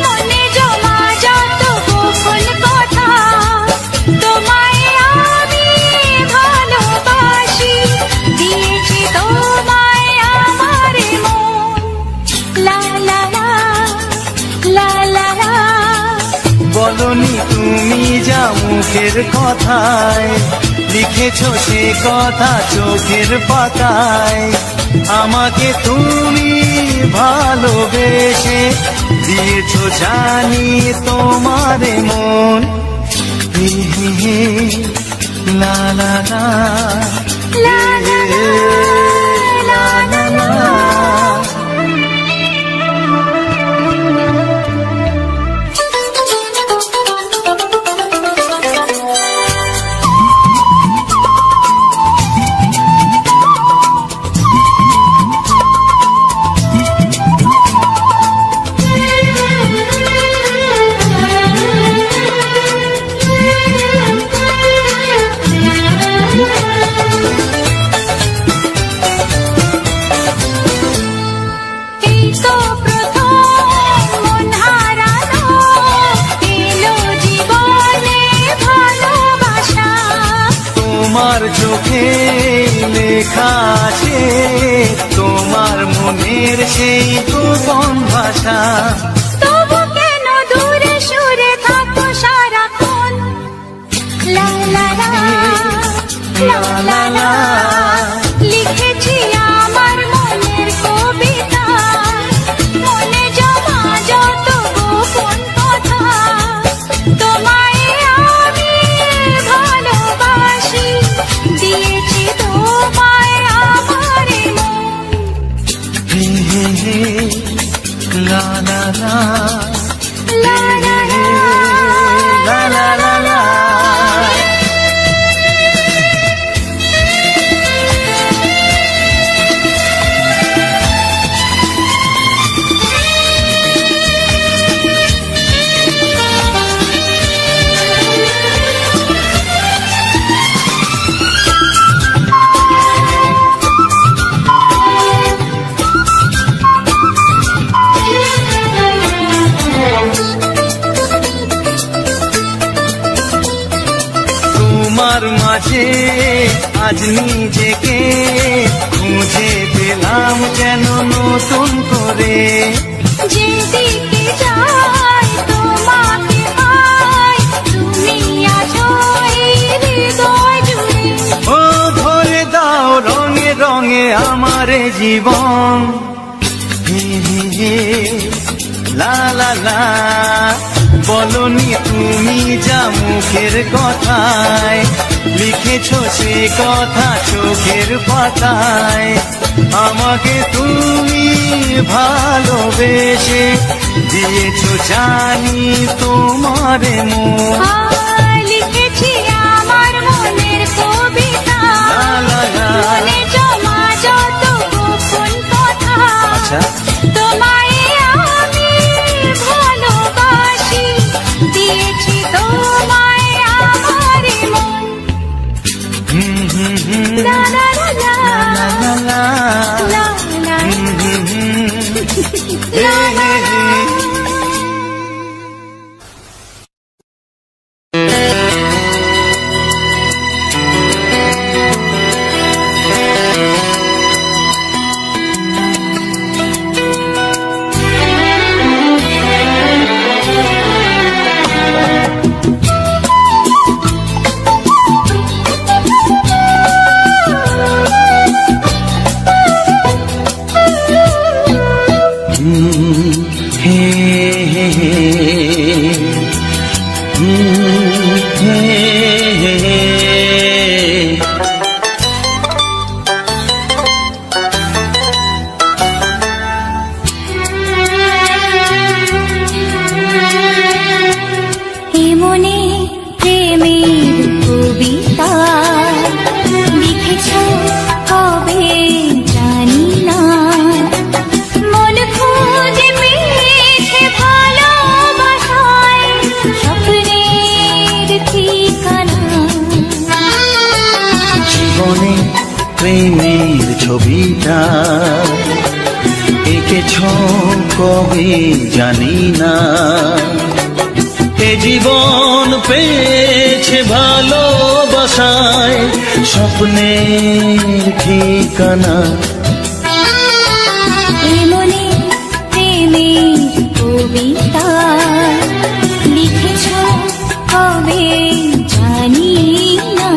মনে জমা যত গোপন কথা। তোমায় আমি ভালোবাসি, দিয়েছি তোমায় আমার মন। লা লা লা লা লা লা। বলনি তুমি যা মুখের কথায়, লিখেছো সে কথা চোখের পাতায়। আমাকে তুমি ভালোবেসে দিয়েছো জানি তোমার মন। হে হে হে লা লা লা লা লা লা লা লা। তোমার চোখে লেখা আছে তোমার মনের সেই গোপন ভাষা। তবু কেন দূরে সরে থাকো সারাক্ষণ? লা লা লা লা লা লা। লিখেছি আমার মনের কবিতা, মনে জমা যত গোপন কথা। তোমায় আমি ভালোবাসি, দিয়েছি তোমায় আমার মন। হে হে হে লা লা লা লা লা লা লা লা লা লা। তোমার মাঝে আজ নিজেকে খুঁজে পেলাম যেন নতুন করে। যেদিকে যাই তোমাকে পাই, তুমি আছো এই হৃদয় জুড়ে। ও ধরে দাও রঙে রঙে আমার জীবন। হে হে হে লা লা লা। বলনি তুমি যা মুখের কথায়, লিখেছো সে কথা চোখের পাতায়। আমাকে তুমি ভালোবেসে দিয়েছো জানি তোমার মন। লিখেছি আমার মনের কবিতা, লা লা লা। মনে জমা যত গোপন কথা। আচ্ছা। তোমায় আমি ভালোবাসি, দিয়েছি তোমায় আমার মন। লা লা লা লা লা লা লা লা লা লা লা। জানি না। এ জীবন পেয়েছে ভালোবাসায় স্বপ্নের ঠিকানা। মনে প্রেমের কবিতা লিখেছ কবে জানি না।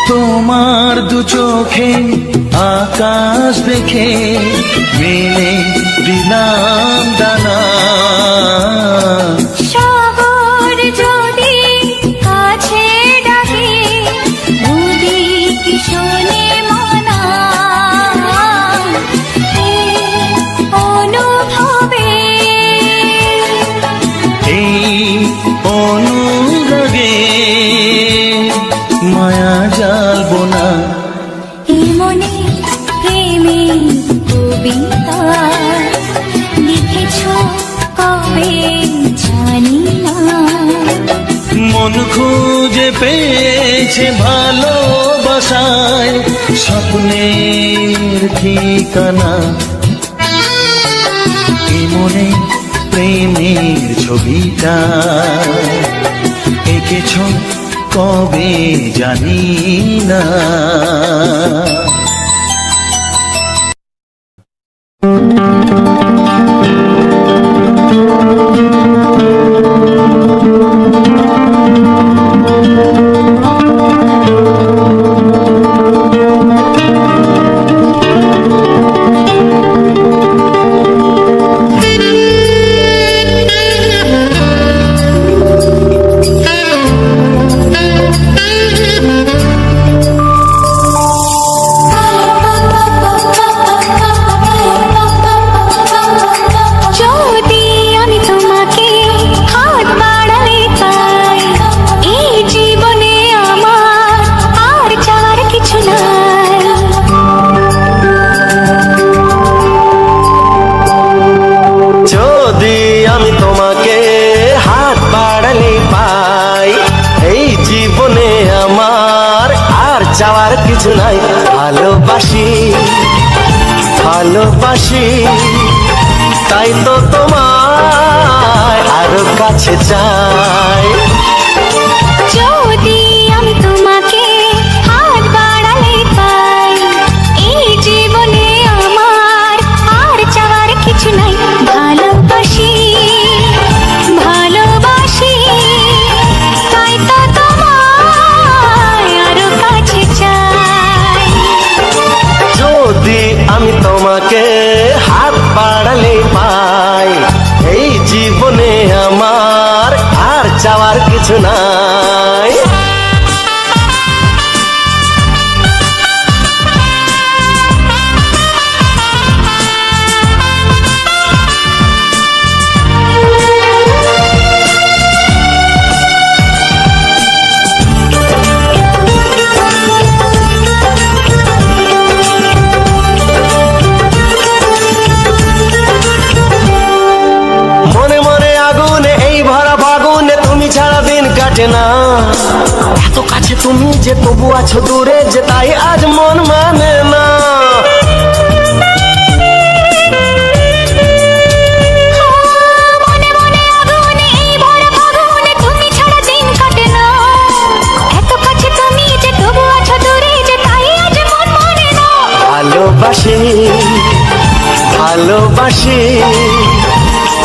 তোমার দু চোখে আকাশ দেখে মেলে দিলাম দানা। সাগর যদি কাছে ডাকে নদী কি শোনে মানা। অনুভবে এই অনুরাগে মায়া জালবো না। এ মনে প্রেমের কবিতা লিখেছ কবে জানি না। মন খুঁজে পেয়েছে ভালোবাসায় স্বপ্নের ঠিকানা। এ মনে প্রেমের ছবিটা এঁকেছ কবে জানি না। চাওয়ার কিছু নাই। ভালোবাসি ভালোবাসি তাই তো তোমায় আরো কাছে চাই। যদি আমি তোমাকে হাত বাড়ালে পাই এই জীবনে আমার আর চাওয়ার কিছু নাই। ভালোবাসি ভালোবাসি তাই তো তোমায় আরো কাছে চাই। যদি আমি তোমাকে হাত বাড়ালে পাই এই জীবনে আমার আর চাওয়ার কিছু নাই। না এত কাছে তুমি যে তবু আছো দূরে যে তাই আজ মন মানে না। ভালোবাসি ভালোবাসি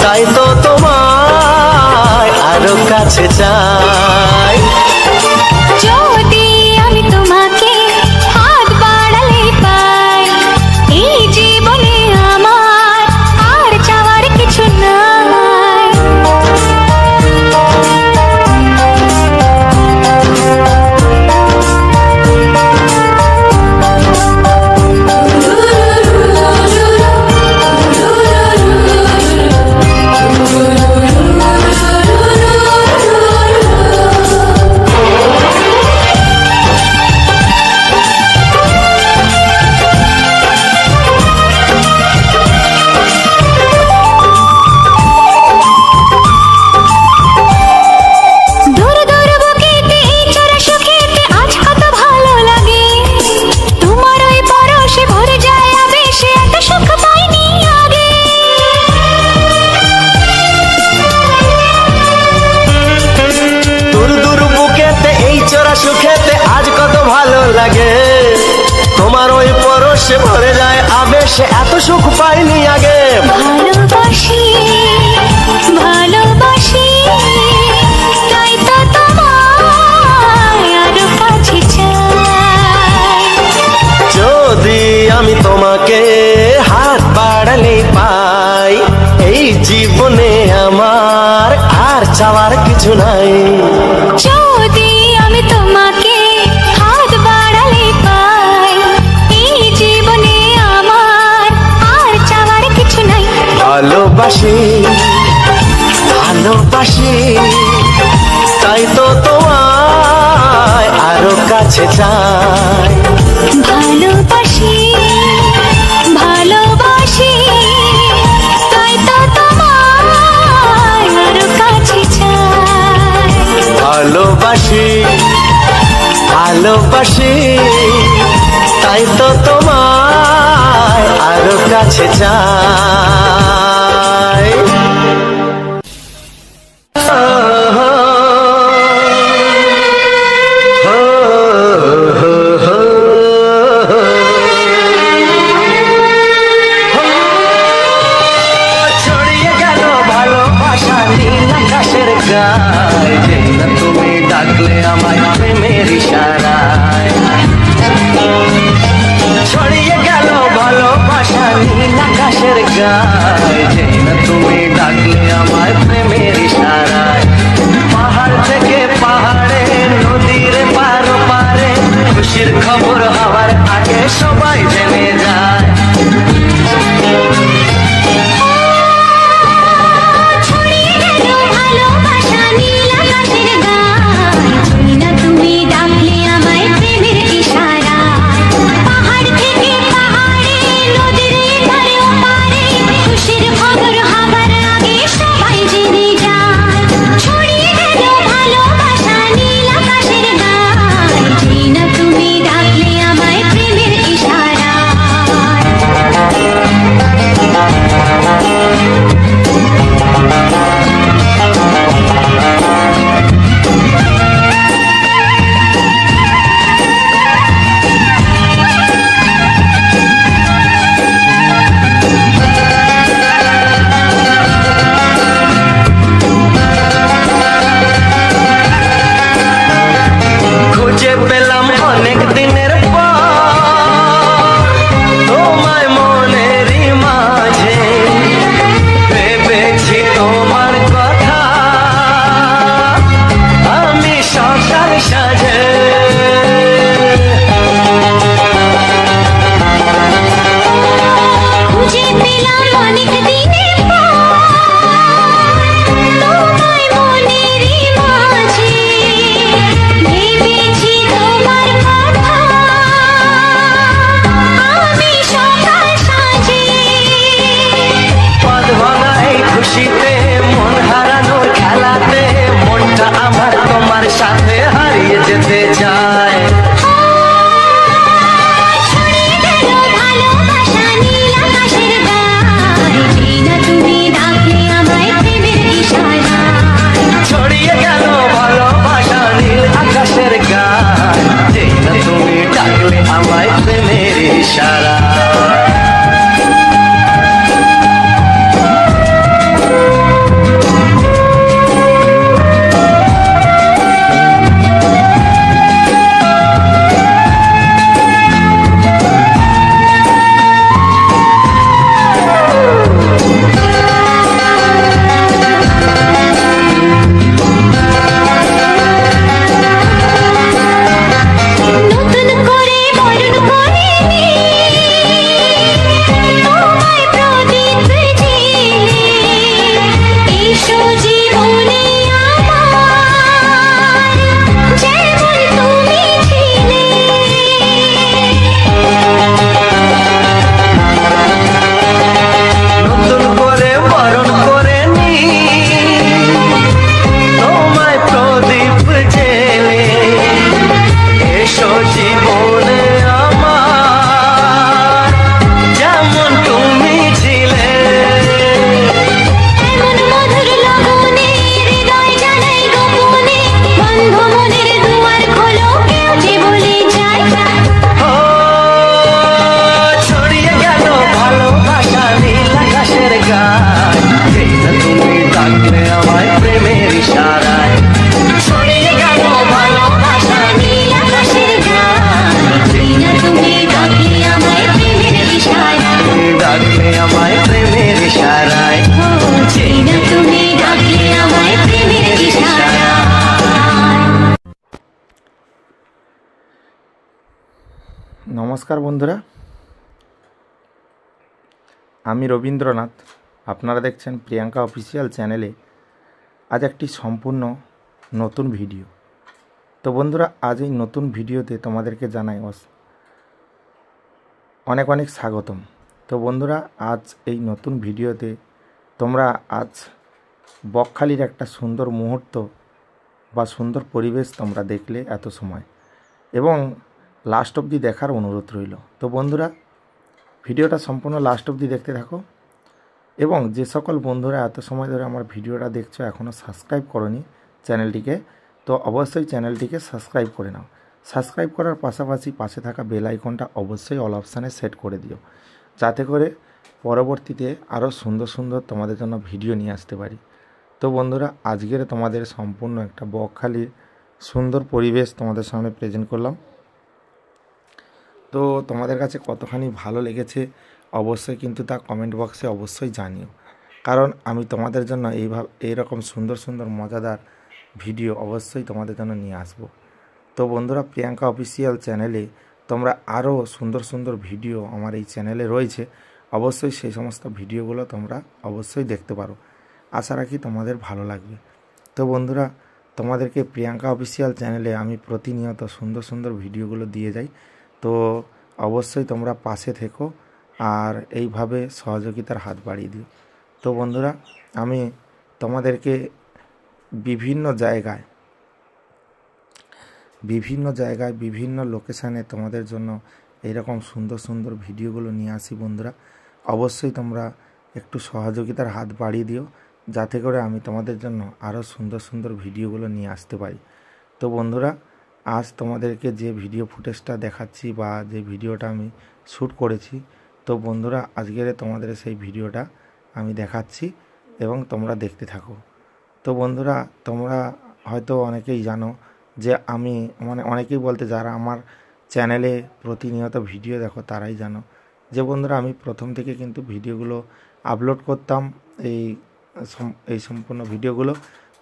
তাই তো তোমায় আরো কাছে চাই। যদি আমি তোমাকে হাত বাড়ালে পাই এই জীবনে আমার আর চাওয়ার কিছু নাই। লাগে, তোমার ওই পরশে ভরে যায় আবেশে, এত সুখ পাইনি আগে। ভালোবাসি ভালোবাসি তাই তো তোমায় আরো কাছে চাই। যদি আমি তোমাকে হাত বাড়ালে পাই, এই জীবনে আমার আর চাওয়ার কিছু নাই। যদি আমি তোমাকে হাত বাড়ালে পাই, এই জীবনে আমার আর চাওয়ার কিছু নাই। ভালোবাসি ভালোবাসি তাই তো তোমায় আরো কাছে চাই। ভালোবাসি ভালোবাসি তাই তো তোমায় আরো কাছে চাই। ভালোবাসি ভালোবাসি তাই তো তোমায় আরো কাছে চাই। ছড়িয়ে গেল ভালোবাসা নীল আকাশের গায়ে, যেই না তুমি ডাকলে আমায় প্রেমের ইশারায়। ছড়িয়ে গেল ভালোবাসা নীল আকাশের গায়ে, যেই না তুমি ডাকলে আমায় প্রেমের ইশারায়। পাহাড় থেকে পাহাড়ে নদীর পারো পারে, খুশির খবর হওয়ার আগে সবাই জেনে যায়। ছড়িয়ে গেল ভালোবাসা নীল আকাশের গায়ে, যেই না তুমি ডাকলে আমায় প্রেমের ইশারায়। পাহাড় থেকে পাহাড়ে নদীর এপারে ওপারে, খুশির খবর হবার আগে সবাই জেনে যায়। ছড়িয়ে গেল ভালোবাসা নীল আকাশের গায়ে, যেই না তুমি ডাকলে আমায় প্রেমের ইশারায়। নমস্কার বন্ধুরা, আমি রবীন্দ্রনাথ। আপনারা দেখছেন প্রিয়াঙ্কা অফিসিয়াল চ্যানেলে আজ একটি সম্পূর্ণ নতুন ভিডিও। তো বন্ধুরা, আজ এই নতুন ভিডিওতে তোমাদেরকে জানাই অনেক অনেক স্বাগতম। তো বন্ধুরা, আজ এই নতুন ভিডিওতে তোমরা আজ বকখালির একটা সুন্দর মুহূর্ত বা সুন্দর পরিবেশ তোমরা দেখলে এত সময়, এবং লাস্ট অবধি দেখার অনুরোধ রইল। তো বন্ধুরা, ভিডিওটা সম্পূর্ণ লাস্ট অবধি দেখতে থাকো, এবং যে সকল বন্ধুরা এত সময় ধরে আমার ভিডিওটা দেখছো এখনও সাবস্ক্রাইব করোনি চ্যানেলটিকে, তো অবশ্যই চ্যানেলটিকে সাবস্ক্রাইব করে নাও। সাবস্ক্রাইব করার পাশাপাশি পাশে থাকা বেল আইকনটা অবশ্যই অল অপশানে সেট করে দিও, যাতে করে পরবর্তীতে আরও সুন্দর সুন্দর তোমাদের জন্য ভিডিও নিয়ে আসতে পারি। তো বন্ধুরা, আজকের তোমাদের সম্পূর্ণ একটা বকখালির সুন্দর পরিবেশ তোমাদের সামনে প্রেজেন্ট করলাম। তো তোমাদের কাছে কতখানি ভালো লেগেছে অবশ্যই কিন্তু তা কমেন্ট বক্সে অবশ্যই জানিও, কারণ আমি তোমাদের জন্য এইরকম সুন্দর সুন্দর মজাদার ভিডিও অবশ্যই তোমাদের জন্য নিয়ে আসব। তো বন্ধুরা, প্রিয়াঙ্কা অফিসিয়াল চ্যানেলে তোমরা আরও সুন্দর সুন্দর ভিডিও আমার এই চ্যানেলে রয়েছে, অবশ্যই সেই সমস্ত ভিডিওগুলো তোমরা অবশ্যই দেখতে পারো। আশা রাখি তোমাদের ভালো লাগবে। তো বন্ধুরা, তোমাদেরকে প্রিয়াঙ্কা অফিসিয়াল চ্যানেলে আমি প্রতিনিয়ত সুন্দর সুন্দর ভিডিওগুলো দিয়ে যাই, তো অবশ্যই তোমরা পাশে থেকো আর এইভাবে সহযোগিতার হাত বাড়িয়ে দিও। তো বন্ধুরা, আমি তোমাদেরকে বিভিন্ন জায়গায় বিভিন্ন লোকেশানে তোমাদের জন্য এইরকম সুন্দর সুন্দর ভিডিওগুলো নিয়ে আসি। বন্ধুরা, অবশ্যই তোমরা একটু সহযোগিতার হাত বাড়িয়ে দিও, যাতে করে আমি তোমাদের জন্য আরও সুন্দর সুন্দর ভিডিওগুলো নিয়ে আসতে পারি। তো বন্ধুরা, আজ তোমাদেরকে যে ভিডিও ফুটেজটা দেখাচ্ছি বা যে ভিডিওটা আমি শ্যুট করেছি, তো বন্ধুরা আজকের তোমাদের সেই ভিডিওটা আমি দেখাচ্ছি এবং তোমরা দেখতে থাকো। তো বন্ধুরা, তোমরা হয়তো অনেকেই জানো যে আমি অনেকেই বলতে যারা আমার চ্যানেলে প্রতিনিয়ত ভিডিও দেখো তারাই জানো যে বন্ধুরা আমি প্রথম থেকে কিন্তু ভিডিওগুলো আপলোড করতাম, এই সম্পূর্ণ ভিডিওগুলো।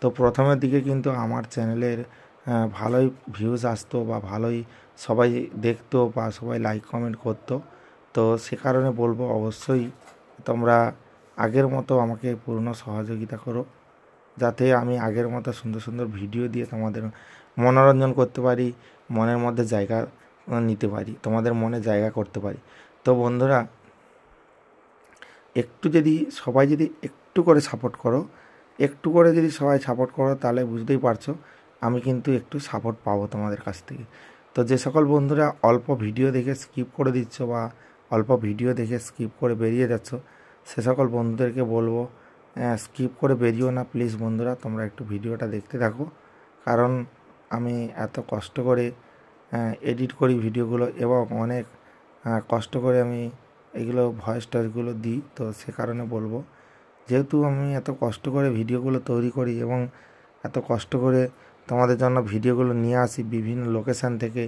তো প্রথমের দিকে কিন্তু আমার চ্যানেলের ভালোই ভিউজ আসতো বা ভালোই সবাই দেখতো বা সবাই লাইক কমেন্ট করতো। তো সে কারণে বলবো অবশ্যই তোমরা আগের মতো আমাকে পূর্ণ সহযোগিতা করো, যাতে আমি আগের মতো সুন্দর সুন্দর ভিডিও দিয়ে তোমাদের মনোরঞ্জন করতে পারি, মনের মধ্যে জায়গা নিতে পারি, তোমাদের মনে জায়গা করতে পারি। তো বন্ধুরা, সবাই যদি একটু করে সাপোর্ট করো, সবাই সাপোর্ট করো, তাহলে বুঝতেই পারছো আমি কিন্তু একটু সাপোর্ট পাবো তোমাদের কাছ থেকে। তো যে সকল বন্ধুরা অল্প ভিডিও দেখে স্কিপ করে দিচ্ছ বা অল্প ভিডিও দেখে স্কিপ করে বেরিয়ে যাচ্ছ, সে সকল বন্ধুদেরকে বলবো স্কিপ করে বেরিয়েও না প্লিজ। বন্ধুরা, তোমরা একটু ভিডিওটা দেখতে থাকো, কারণ আমি এত কষ্ট করে এডিট করি ভিডিওগুলো এবং অনেক কষ্ট করে আমি এগুলো ভয়েস টয়েসগুলো দিই। তো সে কারণে বলবো, যেহেতু আমি এত কষ্ট করে ভিডিওগুলো তৈরি করি এবং এত কষ্ট করে তোমাদের জন্য ভিডিওগুলো নিয়ে আসি বিভিন্ন লোকেশান থেকে,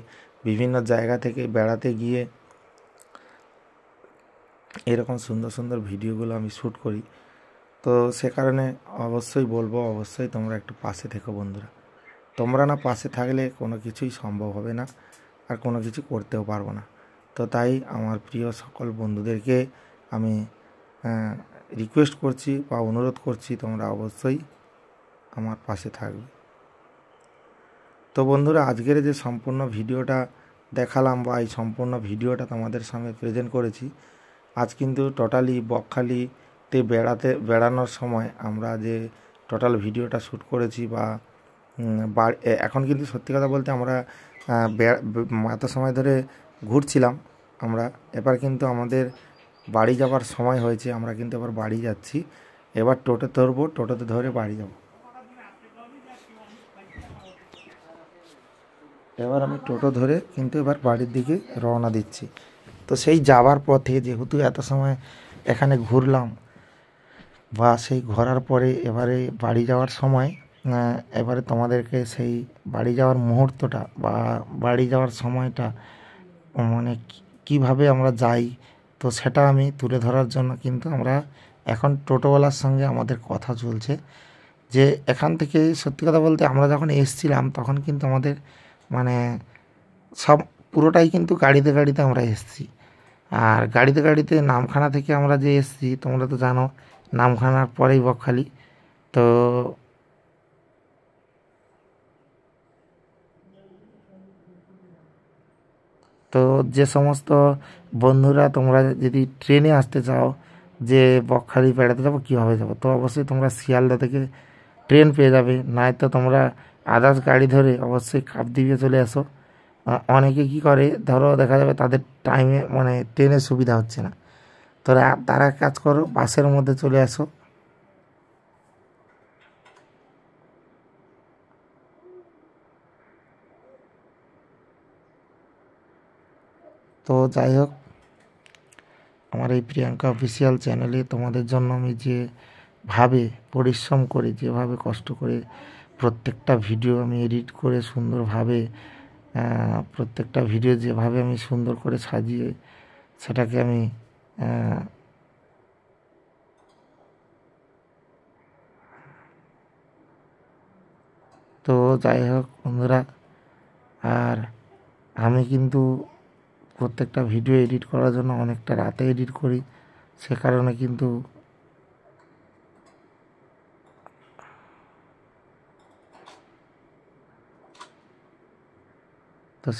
বিভিন্ন জায়গা থেকে বেড়াতে গিয়ে এরকম সুন্দর সুন্দর ভিডিওগুলো আমি শ্যুট করি। তো সে কারণে অবশ্যই বলবো, অবশ্যই তোমরা একটু পাশে থেকো বন্ধুরা। তোমরা না পাশে থাকলে কোনো কিছুই সম্ভব হবে না আর কোনো কিছু করতেও পারবো না। তো তাই আমার প্রিয় সকল বন্ধুদেরকে আমি রিকোয়েস্ট করছি বা অনুরোধ করছি, তোমরা অবশ্যই আমার পাশে থাকবে। তো বন্ধুরা, আজকের যে সম্পূর্ণ ভিডিওটা দেখালাম বা এই সম্পূর্ণ ভিডিওটা তোমাদের সামনে প্রেজেন্ট করেছি, আজ কিন্তু টোটালি বকখালিতে বেড়ানোর সময় আমরা যে টোটাল ভিডিওটা শ্যুট করেছি বা এখন কিন্তু সত্যি কথা বলতে আমরা এত সময় ধরে ঘুরছিলাম আমরা, এবার কিন্তু আমাদের বাড়ি যাবার সময় হয়েছে, আমরা কিন্তু এবার বাড়ি যাচ্ছি। এবার টোটো ধরবো, টোটোতে ধরে বাড়ি যাব। এবার আমি টোটো ধরে কিন্তু এবার বাড়ির দিকে রওনা দিচ্ছি। তো সেই যাবার পথে যেহেতু এত সময় এখানে ঘুরলাম বা সেই ঘোরার পরে এবারে বাড়ি যাওয়ার সময় এবারে তোমাদেরকে সেই বাড়ি যাওয়ার মুহূর্তটা বা বাড়ি যাওয়ার সময়টা মানে কিভাবে আমরা যাই, তো সেটা আমি তুলে ধরার জন্য কিন্তু আমরা এখন টোটোওয়ালার সঙ্গে আমাদের কথা চলছে যে এখান থেকে সত্যি কথা বলতে আমরা যখন এসেছিলাম তখন কিন্তু আমাদের মানে সব পুরোটাই কিন্তু গাড়িতে গাড়িতে আমরা এসেছি। আর গাড়িতে গাড়িতে নামখানা থেকে আমরা যে এসেছি তোমরা তো জানো, নামখানার পরেই বকখালি। তো তো যে সমস্ত বন্ধুরা তোমরা যদি ট্রেনে আসতে চাও যে বকখালি বেড়াতে যাবো, কীভাবে যাবো, তো অবশ্যই তোমরা শিয়ালদা থেকে ট্রেন পেয়ে যাবে, নয়তো তোমরা আদার্স গাড়ি ধরে অবশ্যই কাকদ্বীপে চলে আসো। অনেকে কি করে, ধরো দেখা যাবে তাদের টাইমে মানে ট্রেনের সুবিধা হচ্ছে না, তারা কাজ করো বাসের মধ্যে চলে আসো। তো যাই হোক, আমার এই প্রিয়াঙ্কা অফিসিয়াল চ্যানেলে তোমাদের জন্য আমি যেভাবে পরিশ্রম করে, যেভাবে কষ্ট করে প্রত্যেকটা ভিডিও আমি এডিট করে সুন্দরভাবে, প্রত্যেকটা ভিডিও যেভাবে আমি সুন্দর করে সাজিয়ে সেটাকে আমি তো যাই হোক বন্ধুরা, আর আমি কিন্তু প্রত্যেকটা ভিডিও এডিট করার জন্য অনেকটা রাতে এডিট করি, সে কারণে কিন্তু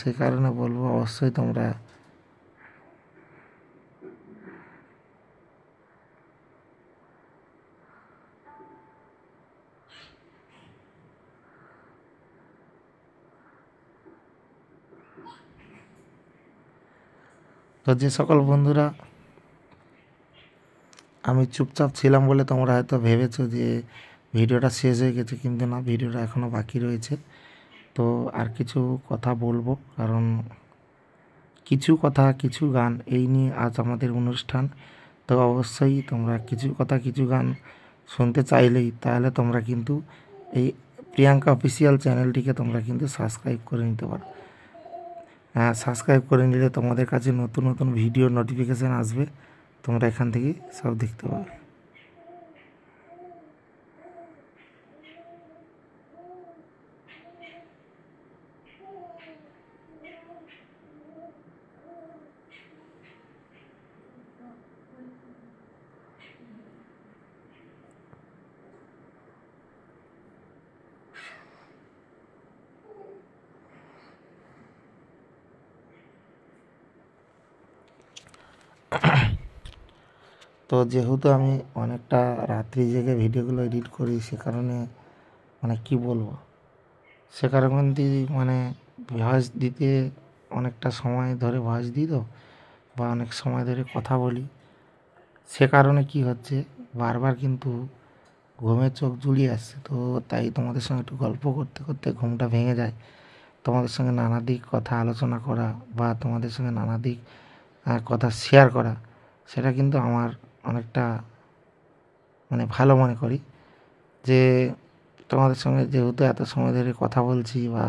সে কারণে বলবো অবশ্যই তোমরা তো যে সকল বন্ধুরা আমি চুপচাপ ছিলাম বলে তোমরা হয়তো ভেবেছো যে ভিডিওটা শেষ হয়ে গেছে, কিন্তু না, ভিডিওটা এখনও বাকি রয়েছে। তো আর কিছু কথা বলবো, কারণ কিছু কথা কিছু গান এই নিয়ে আজ আমাদের অনুষ্ঠান। তো অবশ্যই তোমরা কিছু কথা কিছু গান শুনতে চাইলেই তাহলে তোমরা কিন্তু এই প্রিয়াঙ্কা অফিসিয়াল চ্যানেলটিকে তোমরা কিন্তু সাবস্ক্রাইব করে নিতে পারো। সাবস্ক্রাইব করে নিলে তোমাদের কাছে নতুন নতুন ভিডিও নোটিফিকেশান আসবে, তোমরা এখান থেকে সব দেখতে পাবে। তো যেহেতু আমি অনেকটা রাত্রি জেগে ভিডিওগুলো এডিট করি, সে কারণে মানে কি বলবো, সে কারণে মানে ভয়েস দিতে অনেকটা সময় ধরে ভয়েস দিই, তো বা অনেক সময় ধরে কথা বলি, সে কারণে কি হচ্ছে বারবার কিন্তু ঘুমের চোখ জুলিয়ে আসছে। তো তাই তোমাদের সঙ্গে একটু গল্প করতে করতে ঘুমটা ভেঙে যায়। তোমাদের সঙ্গে নানা দিক কথা আলোচনা করা বা তোমাদের সঙ্গে নানা দিক কথা শেয়ার করা, সেটা কিন্তু আমার অনেকটা মানে ভালো মনে করি, যে তোমাদের সঙ্গে যেহেতু এত সময় ধরে কথা বলছি বা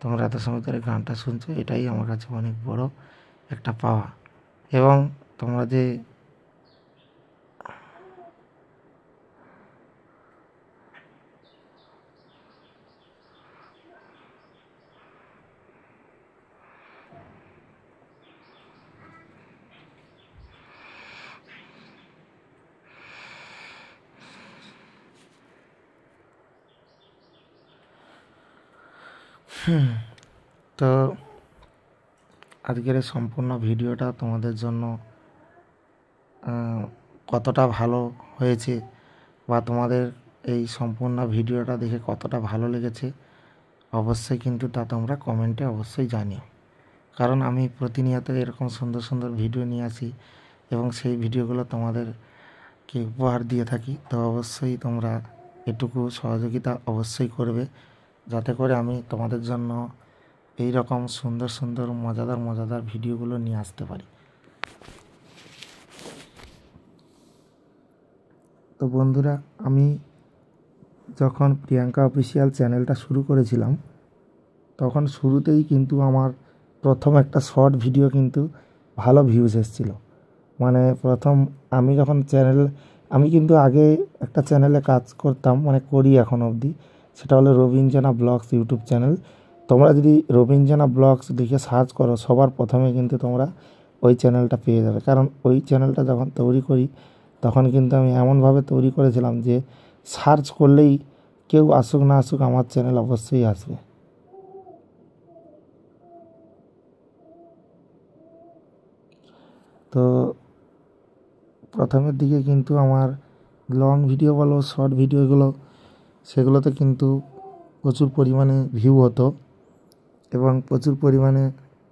তোমরা এত সময় ধরে গানটা শুনছো, এটাই আমার কাছে অনেক বড় একটা পাওয়া। এবং তোমরা যে তো আজকের এই সম্পূর্ণ ভিডিওটা তোমাদের জন্য কতটা ভালো হয়েছে বা তোমাদের এই সম্পূর্ণ ভিডিওটা দেখে কতটা ভালো লেগেছে অবশ্যই কিন্তু তা তোমরা কমেন্টে অবশ্যই জানিও, কারণ আমি প্রতিনিয়ত এরকম সুন্দর সুন্দর ভিডিও নিয়ে আসি এবং সেই ভিডিওগুলো তোমাদেরকে উপহার দিয়ে থাকি। তো অবশ্যই তোমরা এটুকু সহযোগিতা অবশ্যই করবে, যাতে করে আমি তোমাদের জন্য এই রকম সুন্দর সুন্দর মজাদার মজাদার ভিডিওগুলো নিয়ে আসতে পারি। তো বন্ধুরা, আমি যখন প্রিয়াঙ্কা অফিসিয়াল চ্যানেলটা শুরু করেছিলাম, তখন শুরুতেই কিন্তু আমার প্রথম একটা শর্ট ভিডিও কিন্তু ভালো ভিউজ এসেছিলো। মানে প্রথম আমি যখন আমি কিন্তু আগে একটা চ্যানেলে কাজ করতাম, মানে করি এখন অবধি, সেটা হলো রবীন্দ্রনা ব্লগস ইউটিউব চ্যানেল। তোমরা যদি রবীন্দ্রনা ব্লগস লিখে সার্চ করো সবার প্রথমে কিন্তু তোমরা ওই চ্যানেলটা পেয়ে যাবে। কারণ ওই চ্যানেলটা যখন তৈরি করি তখন কিন্তু আমি এমনভাবে তৈরি করেছিলাম যে সার্চ করলেই কেউ আসুক না আসুক আমার চ্যানেল অবশ্যই আসবে। তো প্রথমের দিকে কিন্তু আমার লং ভিডিও বলো শর্ট ভিডিওগুলো সেগুলোতে কিন্তু প্রচুর পরিমাণে ভিউ হতো এবং প্রচুর পরিমাণে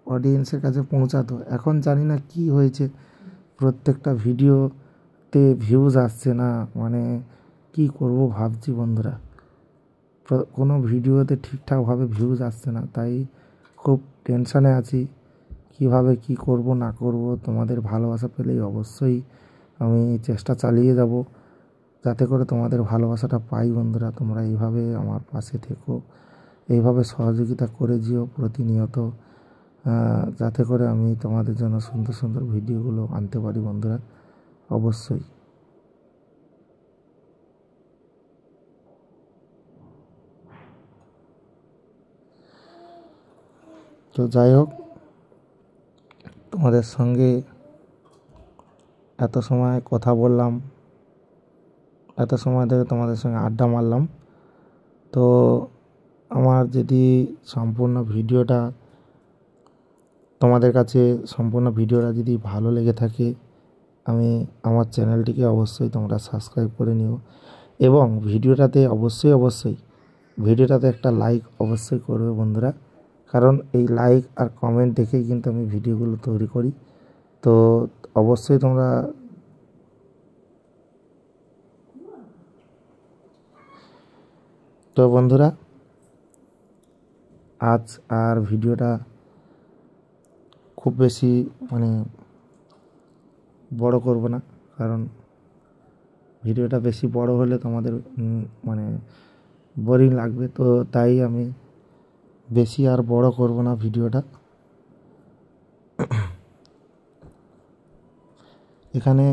অডিয়েন্সের কাছে পৌঁছাতো। এখন জানি না কি হয়েছে, প্রত্যেকটা ভিডিওতে ভিউজ আসছে না, মানে কি করব ভাবছি বন্ধুরা। কোনো ভিডিওতে ঠিকঠাকভাবে ভিউজ আসছে না, তাই খুব টেনশানে আছি কিভাবে কি করব না করব। তোমাদের ভালোবাসা পেলেই অবশ্যই আমি চেষ্টা চালিয়ে যাব যাতে করে তোমাদের ভালোবাসাটা পাই বন্ধুরা। তোমরা এইভাবে আমার পাশে থেকো, এইভাবে সহযোগিতা করে যেও প্রতিনিয়ত, যাতে করে আমি তোমাদের জন্য সুন্দর সুন্দর ভিডিওগুলো আনতে পারি বন্ধুরা অবশ্যই। তো যাই হোক, তোমাদের সঙ্গে এত সময় কথা বললাম, এত সময় ধরে তোমাদের সঙ্গে আড্ডা মারলাম। তো আমার যদি সম্পূর্ণ ভিডিওটা তোমাদের কাছে যদি ভালো লেগে থাকে, আমি আমার চ্যানেলটিকে অবশ্যই তোমরা সাবস্ক্রাইব করে নিও এবং ভিডিওটাতে অবশ্যই ভিডিওটাতে একটা লাইক অবশ্যই করবে বন্ধুরা। কারণ এই লাইক আর কমেন্ট দেখেই কিন্তু আমি ভিডিওগুলো তৈরি করি। তো অবশ্যই তোমরা তো বন্ধুরা আজ আর ভিডিওটা খুব বেশি বড় করব না, কারণ ভিডিওটা বেশি বড় হলে তোমাদের বোরিং লাগবে। তো তাই আমি বেশি আর বড় করব না ভিডিওটা। এখানে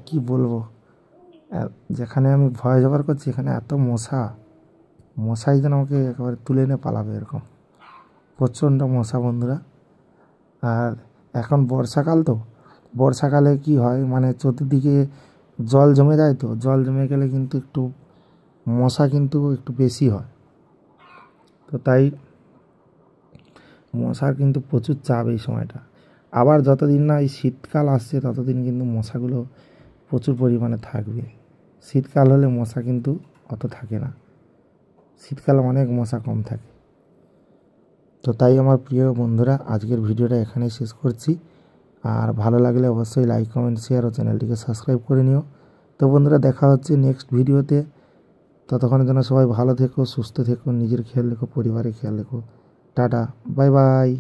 কি বলবো, যেখানে আমি ভয়েস ওভার করছি এখানে এত মশাই যেন আমাকে একেবারে তুলে নিয়ে পালাবে, এরকম প্রচণ্ড মশা বন্ধুরা। আর এখন বর্ষাকাল, তো বর্ষাকালে কি হয় চতুর্দিকে জল জমে যায়, তো জল জমে গেলে কিন্তু একটু মশা কিন্তু একটু বেশি হয়। তো তাই মশার কিন্তু প্রচুর চাপ এই সময়টা। আবার যতদিন না এই শীতকাল আসছে ততদিন কিন্তু মশাগুলো প্রচুর পরিমাণে থাকবে। শীতকাল হলে মশা কিন্তু অত থাকে না, শীতকালে অনেক মশা কম থাকে। তো তাই আমার প্রিয় বন্ধুরা আজকের ভিডিওটা এখানেই শেষ করছি। আর ভালো লাগলে অবশ্যই লাইক কমেন্ট শেয়ার ও চ্যানেলটিকে সাবস্ক্রাইব করে নিও। তো বন্ধুরা দেখা হচ্ছে নেক্সট ভিডিওতে। ততক্ষণের জন্য সবাই ভালো থেকো, সুস্থ থেকো, নিজের খেয়াল রেখো, পরিবারের খেয়াল রেখো। Tata, bye bye.